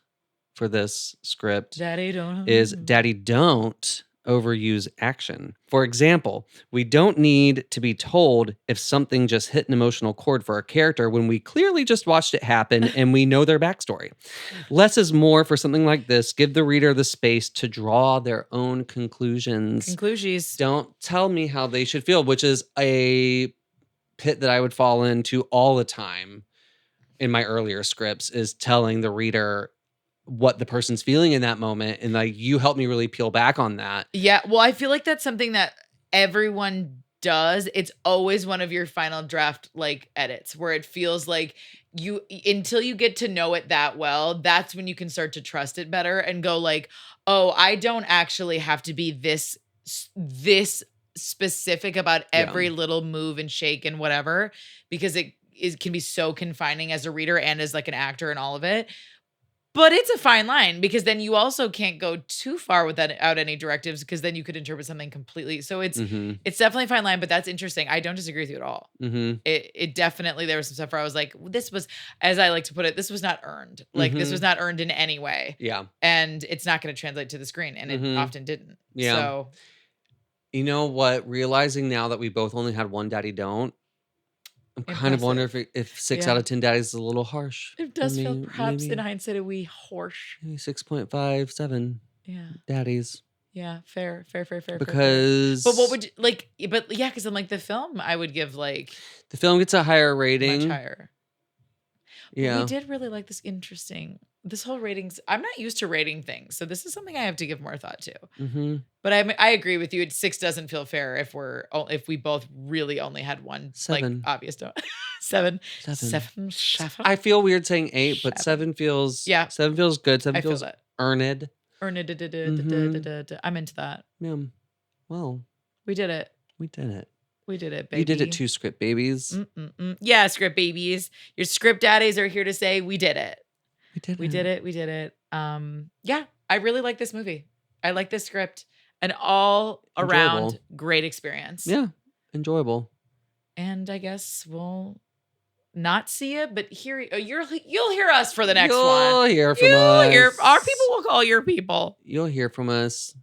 for this script Daddy don't. is daddy don't overuse action. For example, we don't need to be told if something just hit an emotional chord for a character when we clearly just watched it happen and we know their backstory. Less is more for something like this. Give the reader the space to draw their own conclusions. Conclusions. Don't tell me how they should feel, which is a pit that I would fall into all the time in my earlier scripts, is telling the reader what the person's feeling in that moment. And like, you helped me really peel back on that. Yeah. Well, I feel like that's something that everyone does. It's always one of your final draft like edits where it feels like you, until you get to know it that well, that's when you can start to trust it better and go like, oh, I don't actually have to be this specific about every little move and shake and whatever, because it can be so confining as a reader and as like an actor and all of it. But it's a fine line, because then you also can't go too far without any directives, because then you could interpret something completely. So it's definitely a fine line, but that's interesting. I don't disagree with you at all. It definitely, there was some stuff where I was like, this was, as I like to put it, this was not earned. Like this was not earned in any way. Yeah. And it's not going to translate to the screen, and it often didn't. Yeah. So, you know what? Realizing now that we both only had 1 daddy don't, I'm kind of wondering if 6 out of 10 daddies is a little harsh. It does feel perhaps in hindsight a wee harsh. Maybe 6.5, 7 daddies. Yeah, fair. Because But what would you like? But yeah, because I'm like, the film I would give like the film gets a higher rating. much higher. Yeah. We did really like this whole ratings. I'm not used to rating things, so this is something I have to give more thought to. But I agree with you. 6 doesn't feel fair if we both really only had 1 7. like obvious don't. 7. I feel weird saying 8, but 7 feels 7 feels good. 7 I feel feels that. earned. I'm into that. Yeah. Well, We did it. we did it. We did it, baby. You did it too, Script Babies. Yeah, Script Babies. Your Script Daddies are here to say we did it. We did it. Yeah, I really like this movie. I like this script. An all around great experience. Yeah, enjoyable. And I guess we'll not see it, but you'll hear us for the next one. You'll hear from us. Our people will call your people. You'll hear from us.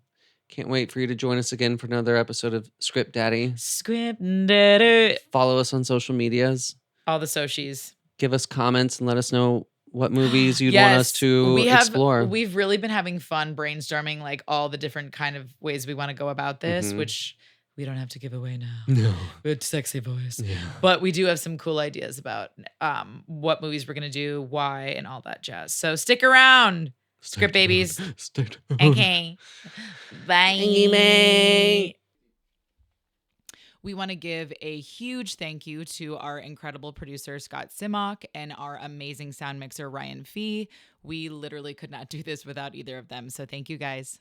Can't wait for you to join us again for another episode of Script Daddy. Script Daddy. Follow us on social medias. All the socials. Give us comments and let us know what movies you'd want us to explore. We've really been having fun brainstorming like all the different kind of ways we want to go about this, which we don't have to give away now. No. With sexy voice. Yeah. But we do have some cool ideas about what movies we're going to do, why, and all that jazz. So stick around. Script Babies. Okay. Bye. We want to give a huge thank you to our incredible producer, Scott Simmock, and our amazing sound mixer, Ryan Fee. We literally could not do this without either of them. So thank you guys.